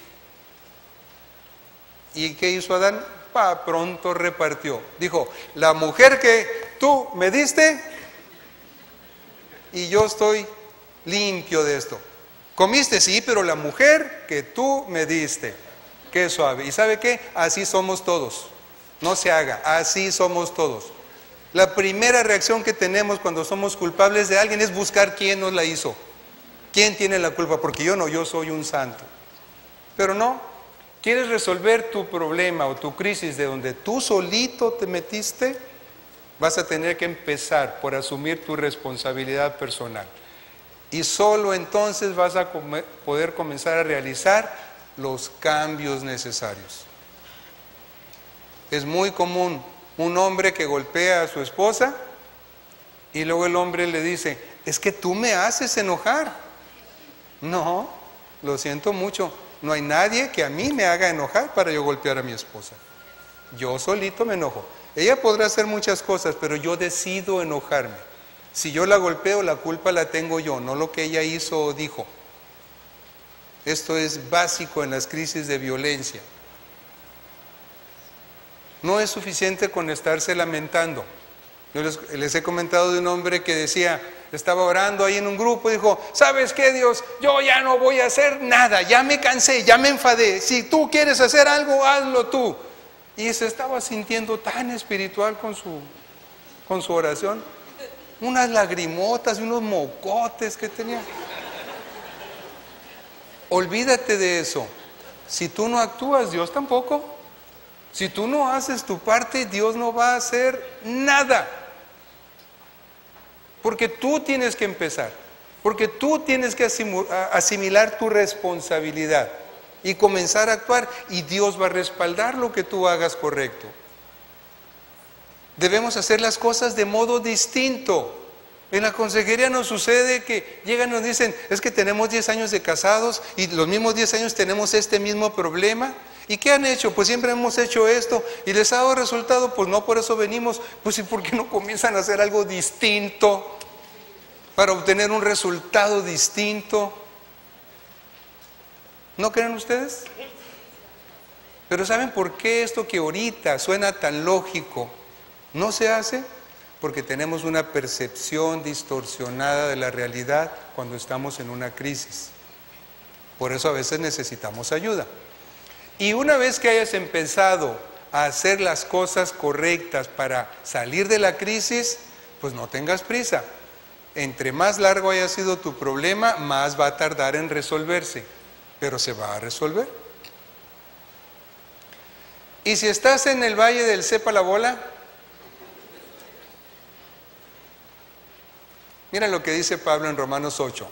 ¿Y qué hizo Adán? Pronto repartió. Dijo, la mujer que tú me diste y yo estoy limpio de esto. Comiste, sí, pero la mujer que tú me diste, qué suave. ¿Y sabe qué? Así somos todos. No se haga, así somos todos. La primera reacción que tenemos cuando somos culpables de alguien es buscar quién nos la hizo. ¿Quién tiene la culpa? Porque yo no, yo soy un santo. Pero no, quieres resolver tu problema o tu crisis de donde tú solito te metiste, vas a tener que empezar por asumir tu responsabilidad personal. Y solo entonces vas a poder comenzar a realizar los cambios necesarios. Es muy común un hombre que golpea a su esposa y luego el hombre le dice, es que tú me haces enojar. No, lo siento mucho, no hay nadie que a mí me haga enojar para yo golpear a mi esposa. Yo solito me enojo. Ella podrá hacer muchas cosas, pero yo decido enojarme. Si yo la golpeo, la culpa la tengo yo, no lo que ella hizo o dijo. Esto es básico en las crisis de violencia. No es suficiente con estarse lamentando. Yo les he comentado de un hombre que decía, estaba orando ahí en un grupo y dijo, ¿sabes qué, Dios? Yo ya no voy a hacer nada, ya me cansé, ya me enfadé. Si tú quieres hacer algo, hazlo tú. Y se estaba sintiendo tan espiritual con su oración. Unas lagrimotas y unos mocotes que tenía. Olvídate de eso. Si tú no actúas, Dios tampoco. Si tú no haces tu parte, Dios no va a hacer nada. Porque tú tienes que empezar. Porque tú tienes que asimilar tu responsabilidad y comenzar a actuar, y Dios va a respaldar lo que tú hagas correcto. Debemos hacer las cosas de modo distinto. En la consejería nos sucede que llegan y nos dicen, es que tenemos 10 años de casados y los mismos 10 años tenemos este mismo problema. ¿Y qué han hecho? Pues siempre hemos hecho esto y les ha dado resultado, pues no, por eso venimos. Pues ¿y por qué no comienzan a hacer algo distinto para obtener un resultado distinto? ¿No creen ustedes? Pero ¿saben por qué esto que ahorita suena tan lógico no se hace? Porque tenemos una percepción distorsionada de la realidad cuando estamos en una crisis. Por eso a veces necesitamos ayuda. Y una vez que hayas empezado a hacer las cosas correctas para salir de la crisis, pues no tengas prisa. Entre más largo haya sido tu problema, más va a tardar en resolverse, pero se va a resolver. Y si estás en el valle del sepa la bola, mira lo que dice Pablo en Romanos 8.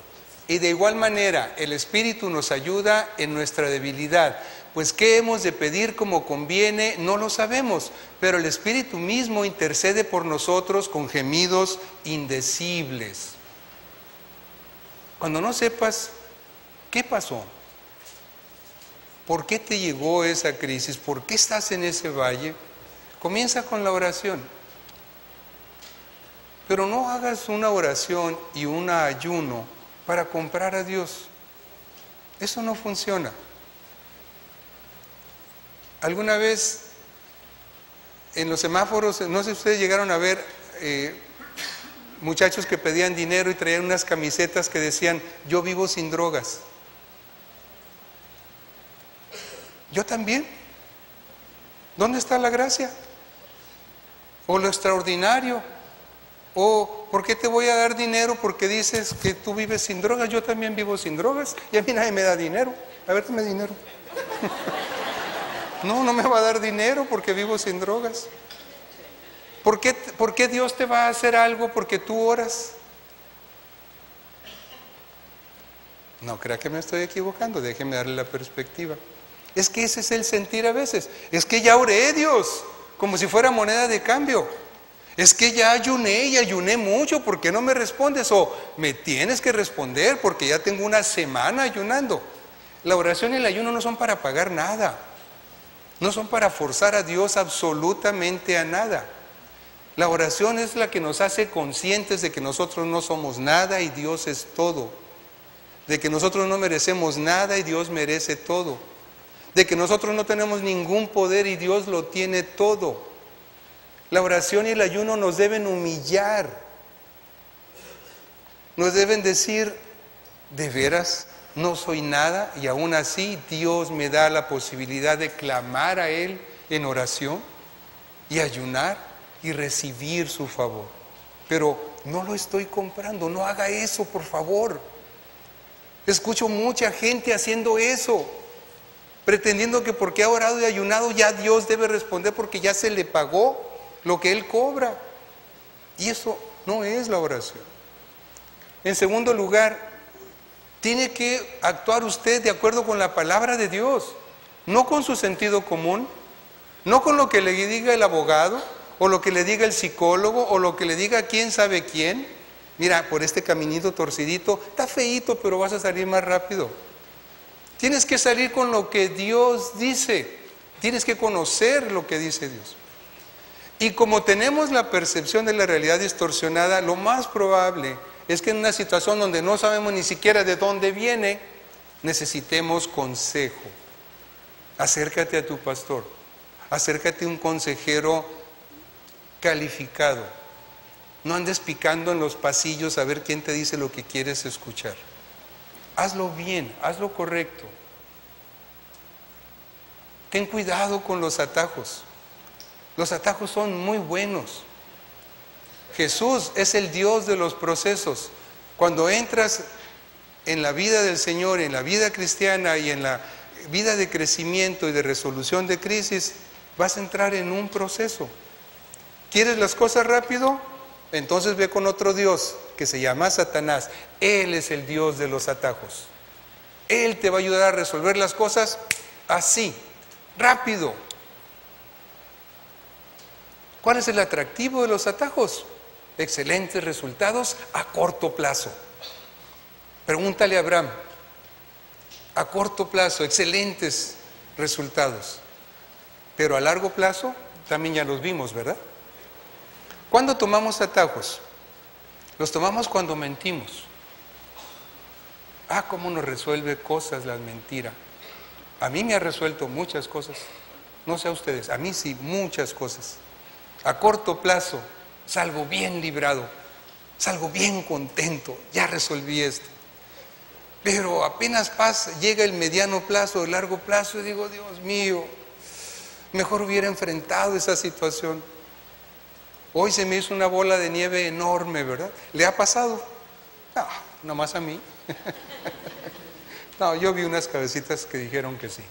Y de igual manera, el Espíritu nos ayuda en nuestra debilidad. Pues qué hemos de pedir como conviene, no lo sabemos, pero el Espíritu mismo intercede por nosotros con gemidos indecibles. Cuando no sepas qué pasó, por qué te llegó esa crisis, por qué estás en ese valle, comienza con la oración. Pero no hagas una oración y un ayuno para comprar a Dios. Eso no funciona. Alguna vez en los semáforos, no sé si ustedes llegaron a ver muchachos que pedían dinero y traían unas camisetas que decían, yo vivo sin drogas. Yo también. ¿Dónde está la gracia? O lo extraordinario. O ¿por qué te voy a dar dinero? Porque dices que tú vives sin drogas. Yo también vivo sin drogas y a mí nadie me da dinero. A ver, dame dinero. No me va a dar dinero porque vivo sin drogas. ¿Por qué Dios te va a hacer algo porque tú oras? No crea que me estoy equivocando, déjeme darle la perspectiva. Es que ese es el sentir a veces. Es que ya oré, Dios, como si fuera moneda de cambio. Es que ya ayuné y ayuné mucho, ¿por qué no me respondes? O me tienes que responder porque ya tengo una semana ayunando. La oración y el ayuno no son para pagar nada. No son para forzar a Dios absolutamente a nada. La oración es la que nos hace conscientes de que nosotros no somos nada y Dios es todo. De que nosotros no merecemos nada y Dios merece todo. De que nosotros no tenemos ningún poder y Dios lo tiene todo. La oración y el ayuno nos deben humillar. Nos deben decir, de veras, no soy nada y aún así Dios me da la posibilidad de clamar a Él en oración y ayunar y recibir su favor. Pero no lo estoy comprando, no haga eso, por favor. Escucho mucha gente haciendo eso, pretendiendo que porque ha orado y ayunado ya Dios debe responder porque ya se le pagó lo que Él cobra. Y eso no es la oración. En segundo lugar, tiene que actuar usted de acuerdo con la palabra de Dios, no con su sentido común, no con lo que le diga el abogado, o lo que le diga el psicólogo, o lo que le diga quién sabe quién. Mira, por este caminito torcidito, está feíto, pero vas a salir más rápido. Tienes que salir con lo que Dios dice, tienes que conocer lo que dice Dios. Y como tenemos la percepción de la realidad distorsionada, lo más probable es que en una situación donde no sabemos ni siquiera de dónde viene, necesitemos consejo. Acércate a tu pastor, acércate a un consejero calificado. No andes picando en los pasillos a ver quién te dice lo que quieres escuchar. Hazlo bien, hazlo correcto. Ten cuidado con los atajos. Los atajos son muy buenos. Jesús es el Dios de los procesos. Cuando entras en la vida del Señor, en la vida cristiana y en la vida de crecimiento y de resolución de crisis, vas a entrar en un proceso. ¿Quieres las cosas rápido? Entonces ve con otro Dios que se llama Satanás. Él es el Dios de los atajos. Él te va a ayudar a resolver las cosas así, rápido. ¿Cuál es el atractivo de los atajos? Excelentes resultados a corto plazo. Pregúntale a Abraham. A corto plazo, excelentes resultados. Pero a largo plazo, también ya los vimos, ¿verdad? ¿Cuándo tomamos atajos? Los tomamos cuando mentimos. Cómo nos resuelve cosas la mentira. A mí me ha resuelto muchas cosas. No sé a ustedes, a mí sí, muchas cosas. A corto plazo salgo bien librado, salgo bien contento, ya resolví esto. Pero apenas llega el mediano plazo, el largo plazo, y digo, Dios mío, mejor hubiera enfrentado esa situación. Hoy se me hizo una bola de nieve enorme, ¿verdad? ¿Le ha pasado? No, nomás a mí. No, yo vi unas cabecitas que dijeron que sí.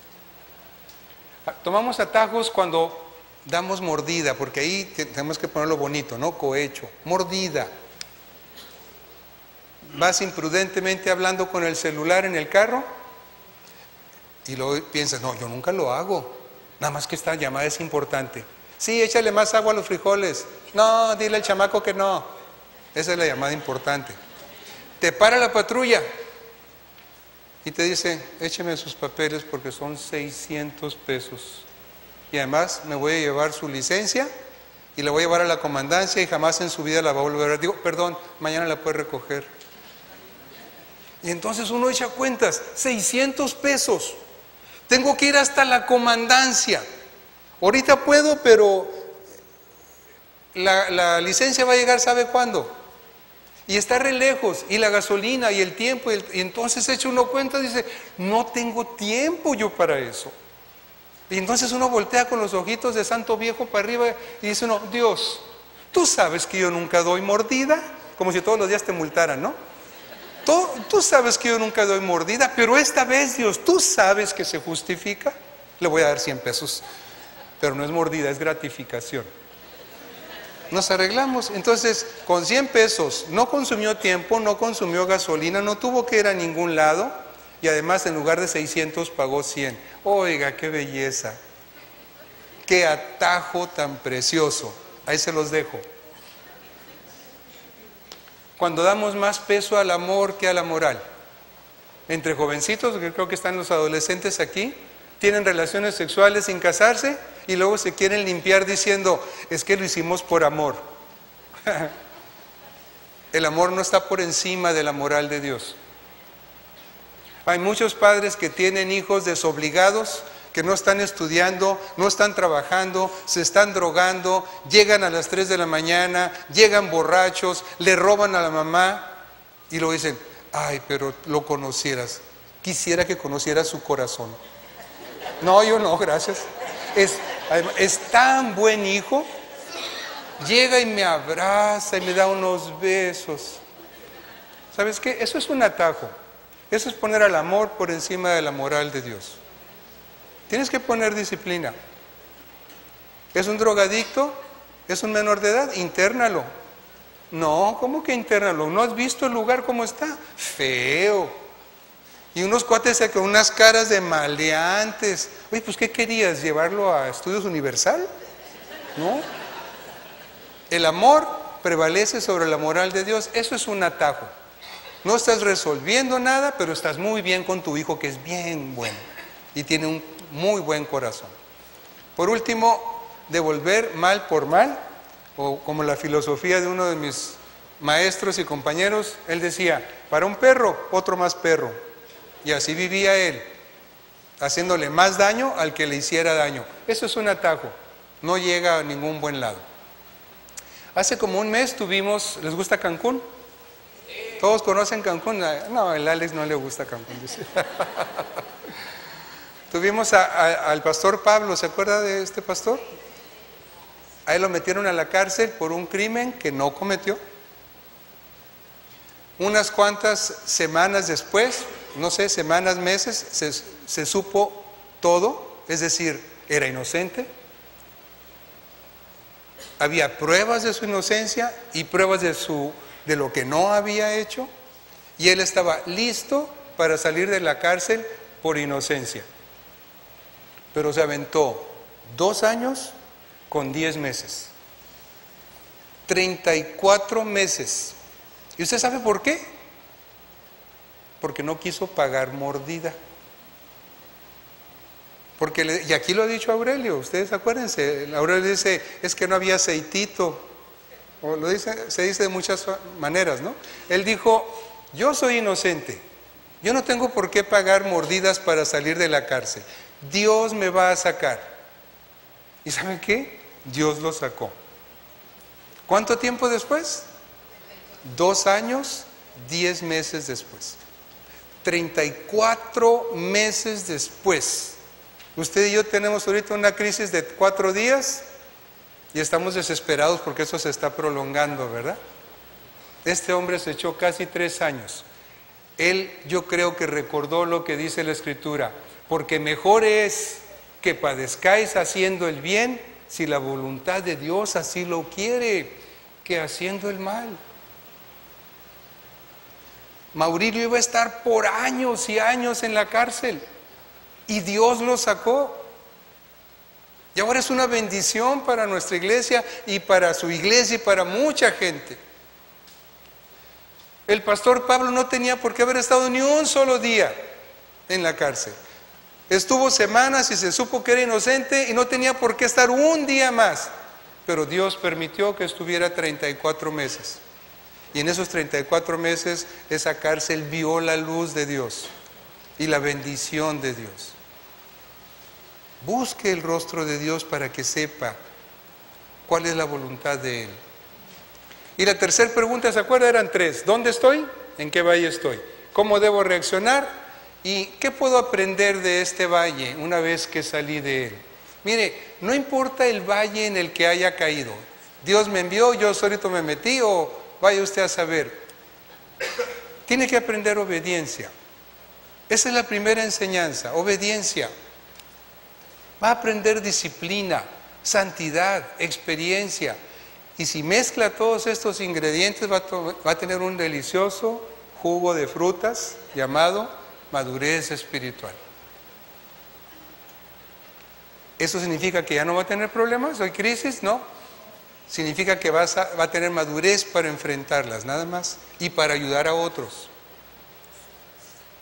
Tomamos atajos cuando damos mordida, porque ahí tenemos que ponerlo bonito, ¿no? Cohecho, mordida. Vas imprudentemente hablando con el celular en el carro y luego piensas, no, yo nunca lo hago, nada más que esta llamada es importante. Sí, échale más agua a los frijoles. No, dile al chamaco que no. Esa es la llamada importante. Te para la patrulla y te dice, écheme sus papeles porque son 600 pesos. Y además me voy a llevar su licencia y la voy a llevar a la comandancia y jamás en su vida la va a volver a ver. Digo, perdón, mañana la puede recoger. Y entonces uno echa cuentas, 600 pesos. Tengo que ir hasta la comandancia. Ahorita puedo, pero la licencia va a llegar, ¿sabe cuándo? Y está re lejos, y la gasolina, y el tiempo, y entonces echa uno cuenta y dice, no tengo tiempo yo para eso. Y entonces uno voltea con los ojitos de santo viejo para arriba y dice uno, Dios, tú sabes que yo nunca doy mordida, como si todos los días te multaran, ¿no? Tú sabes que yo nunca doy mordida, pero esta vez, Dios, tú sabes que se justifica. Le voy a dar 100 pesos, pero no es mordida, es gratificación. Nos arreglamos. Entonces, con 100 pesos, no consumió tiempo, no consumió gasolina, no tuvo que ir a ningún lado. Y además, en lugar de 600, pagó 100. Oiga, qué belleza. Qué atajo tan precioso. Ahí se los dejo. Cuando damos más peso al amor que a la moral. Entre jovencitos, que creo que están los adolescentes aquí, tienen relaciones sexuales sin casarse y luego se quieren limpiar diciendo, es que lo hicimos por amor. El amor no está por encima de la moral de Dios. Hay muchos padres que tienen hijos desobligados, que no están estudiando, no están trabajando, se están drogando, llegan a las 3 de la mañana, llegan borrachos, le roban a la mamá y luego dicen, ay, pero lo conocieras, quisiera que conocieras su corazón. No, yo no, gracias. Es tan buen hijo, llega y me abraza y me da unos besos. ¿Sabes qué? Eso es un atajo. Eso es poner al amor por encima de la moral de Dios. Tienes que poner disciplina. ¿Es un drogadicto? ¿Es un menor de edad? Intérnalo. No, ¿cómo que intérnalo? ¿No has visto el lugar cómo está? Feo. Y unos cuates con unas caras de maleantes. Oye, pues ¿qué querías? ¿Llevarlo a Estudios Universal? ¿No? El amor prevalece sobre la moral de Dios. Eso es un atajo. No estás resolviendo nada, pero estás muy bien con tu hijo, que es bien bueno y tiene un muy buen corazón. Por último, devolver mal por mal, o como la filosofía de uno de mis maestros y compañeros, él decía, para un perro, otro más perro. Y así vivía él, haciéndole más daño al que le hiciera daño. Eso es un atajo, no llega a ningún buen lado. Hace como un mes tuvimos, ¿les gusta Cancún? ¿Todos conocen Cancún? No, el Alex no le gusta Cancún, dice. Tuvimos al pastor Pablo, ¿se acuerda de este pastor? A él lo metieron a la cárcel por un crimen que no cometió. Unas cuantas semanas después, no sé, semanas, meses, se supo todo, es decir, era inocente. Había pruebas de su inocencia y pruebas de lo que no había hecho, y él estaba listo para salir de la cárcel por inocencia. Pero se aventó 2 años con 10 meses. 34 meses. ¿Y usted sabe por qué? Porque no quiso pagar mordida. Y aquí lo ha dicho Aurelio, ustedes acuérdense, Aurelio dice, es que no había aceitito. Se dice de muchas maneras, ¿no? Él dijo, yo soy inocente, yo no tengo por qué pagar mordidas para salir de la cárcel. Dios me va a sacar. ¿Y saben qué? Dios lo sacó. ¿Cuánto tiempo después? 2 años, 10 meses después. 34 meses después. Usted y yo tenemos ahorita una crisis de 4 días y estamos desesperados porque eso se está prolongando, ¿verdad? Este hombre se echó casi 3 años. Él, yo creo que recordó lo que dice la Escritura, porque mejor es que padezcáis haciendo el bien, si la voluntad de Dios así lo quiere, que haciendo el mal. Maurilio iba a estar por años y años en la cárcel y Dios lo sacó. Y ahora es una bendición para nuestra iglesia y para su iglesia y para mucha gente. El pastor Pablo no tenía por qué haber estado ni un solo día en la cárcel. Estuvo semanas y se supo que era inocente y no tenía por qué estar un día más. Pero Dios permitió que estuviera 34 meses. Y en esos 34 meses esa cárcel vio la luz de Dios y la bendición de Dios. Busque el rostro de Dios para que sepa cuál es la voluntad de Él. Y la tercera pregunta, ¿se acuerda? Eran 3. ¿Dónde estoy? ¿En qué valle estoy? ¿Cómo debo reaccionar? ¿Y qué puedo aprender de este valle una vez que salí de él? Mire, no importa el valle en el que haya caído. Dios me envió, yo solito me metí o vaya usted a saber. Tiene que aprender obediencia. Esa es la primera enseñanza, obediencia. Va a aprender disciplina, santidad, experiencia. Y si mezcla todos estos ingredientes, va a tener un delicioso jugo de frutas llamado madurez espiritual. ¿Eso significa que ya no va a tener problemas? ¿Hay crisis? No. Significa que va a tener madurez para enfrentarlas, nada más, y para ayudar a otros.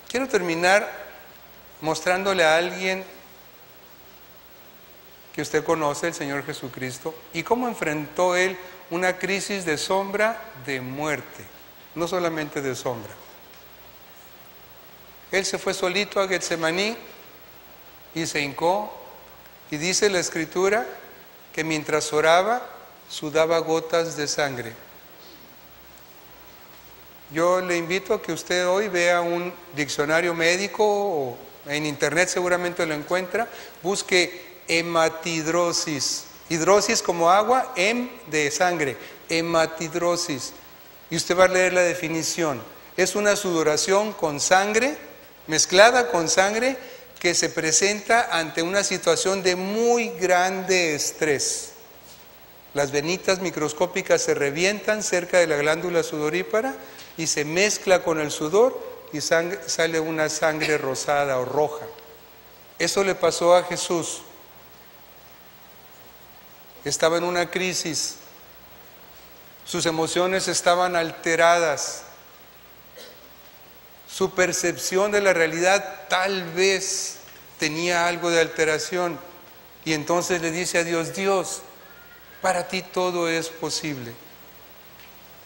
Quiero terminar mostrándole a alguien que usted conoce, el Señor Jesucristo, y cómo enfrentó Él una crisis de sombra, de muerte, no solamente de sombra. Él se fue solito a Getsemaní y se hincó, y dice la Escritura que mientras oraba, sudaba gotas de sangre. Yo le invito a que usted hoy vea un diccionario médico o en internet seguramente lo encuentra, busque hematidrosis, hidrosis como agua, de sangre, hematidrosis, y usted va a leer la definición. Es una sudoración con sangre, mezclada con sangre, que se presenta ante una situación de muy grande estrés. Las venitas microscópicas se revientan cerca de la glándula sudorípara y se mezcla con el sudor y sale una sangre rosada o roja. Eso le pasó a Jesús. Estaba en una crisis, sus emociones estaban alteradas, su percepción de la realidad tal vez tenía algo de alteración, y entonces le dice a Dios: Dios, para ti todo es posible,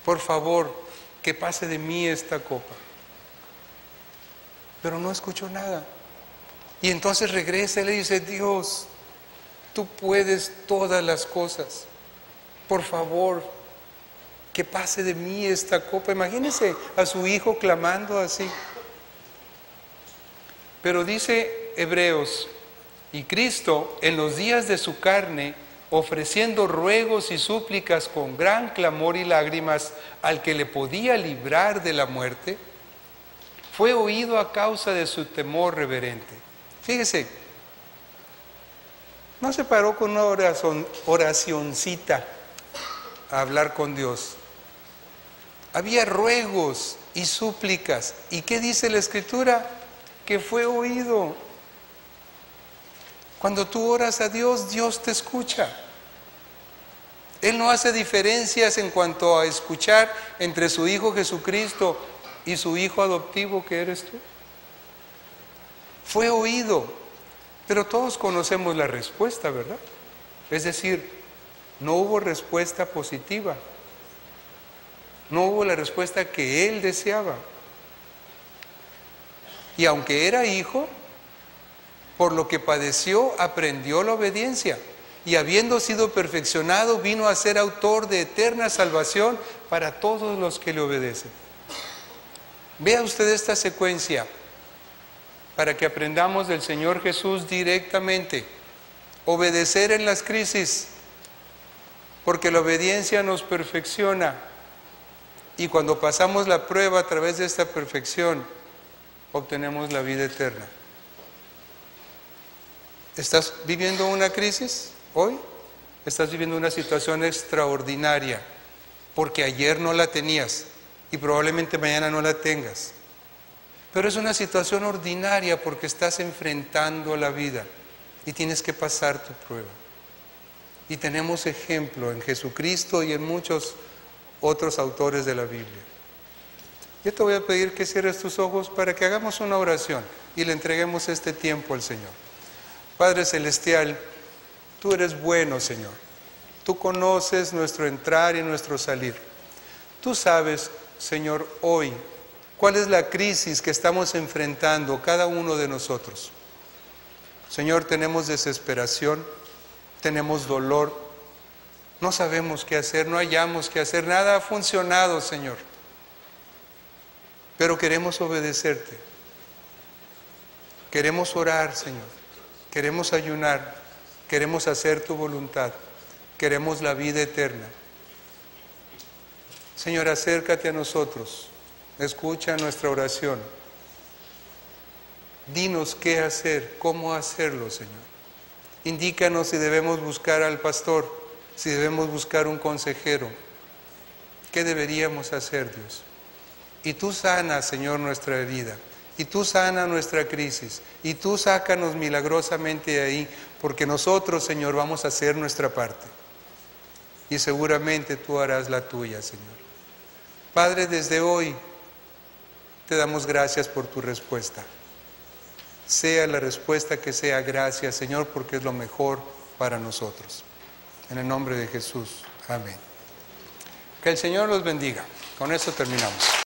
por favor, que pase de mí esta copa. Pero no escuchó nada, y entonces regresa y le dice: Dios, tú puedes todas las cosas, por favor, que pase de mí esta copa. Imagínense a su hijo clamando así. Pero dice Hebreos: y Cristo en los días de su carne, ofreciendo ruegos y súplicas con gran clamor y lágrimas al que le podía librar de la muerte, fue oído a causa de su temor reverente. Fíjese, no se paró con una oracioncita a hablar con Dios. Había ruegos y súplicas. ¿Y qué dice la Escritura? Que fue oído. Cuando tú oras a Dios, Dios te escucha. Él no hace diferencias en cuanto a escuchar entre su Hijo Jesucristo y su Hijo adoptivo que eres tú. Fue oído. Pero todos conocemos la respuesta, ¿verdad? Es decir, no hubo respuesta positiva. No hubo la respuesta que él deseaba. Y aunque era hijo, por lo que padeció, aprendió la obediencia. Y habiendo sido perfeccionado, vino a ser autor de eterna salvación para todos los que le obedecen. Vea usted esta secuencia para que aprendamos del Señor Jesús directamente. Obedecer en las crisis, porque la obediencia nos perfecciona. Y cuando pasamos la prueba a través de esta perfección, obtenemos la vida eterna. ¿Estás viviendo una crisis hoy? Estás viviendo una situación extraordinaria, porque ayer no la tenías y probablemente mañana no la tengas. Pero es una situación ordinaria porque estás enfrentando la vida y tienes que pasar tu prueba. Y tenemos ejemplo en Jesucristo y en muchos otros autores de la Biblia. Yo te voy a pedir que cierres tus ojos para que hagamos una oración y le entreguemos este tiempo al Señor. Padre Celestial, tú eres bueno, Señor. Tú conoces nuestro entrar y nuestro salir. Tú sabes, Señor, hoy cuál es la crisis que estamos enfrentando cada uno de nosotros. Señor, tenemos desesperación, tenemos dolor, no sabemos qué hacer, no hallamos qué hacer, nada ha funcionado, Señor. Pero queremos obedecerte. Queremos orar, Señor. Queremos ayunar. Queremos hacer tu voluntad. Queremos la vida eterna. Señor, acércate a nosotros. Escucha nuestra oración. Dinos qué hacer, cómo hacerlo, Señor. Indícanos si debemos buscar al pastor, si debemos buscar un consejero, ¿qué deberíamos hacer, Dios? Y tú sana, Señor, nuestra herida. Y tú sana nuestra crisis. Y tú sácanos milagrosamente de ahí, porque nosotros, Señor, vamos a hacer nuestra parte. Y seguramente tú harás la tuya, Señor. Padre, desde hoy te damos gracias por tu respuesta. Sea la respuesta que sea, gracias, Señor, porque es lo mejor para nosotros. En el nombre de Jesús. Amén. Que el Señor los bendiga. Con eso terminamos.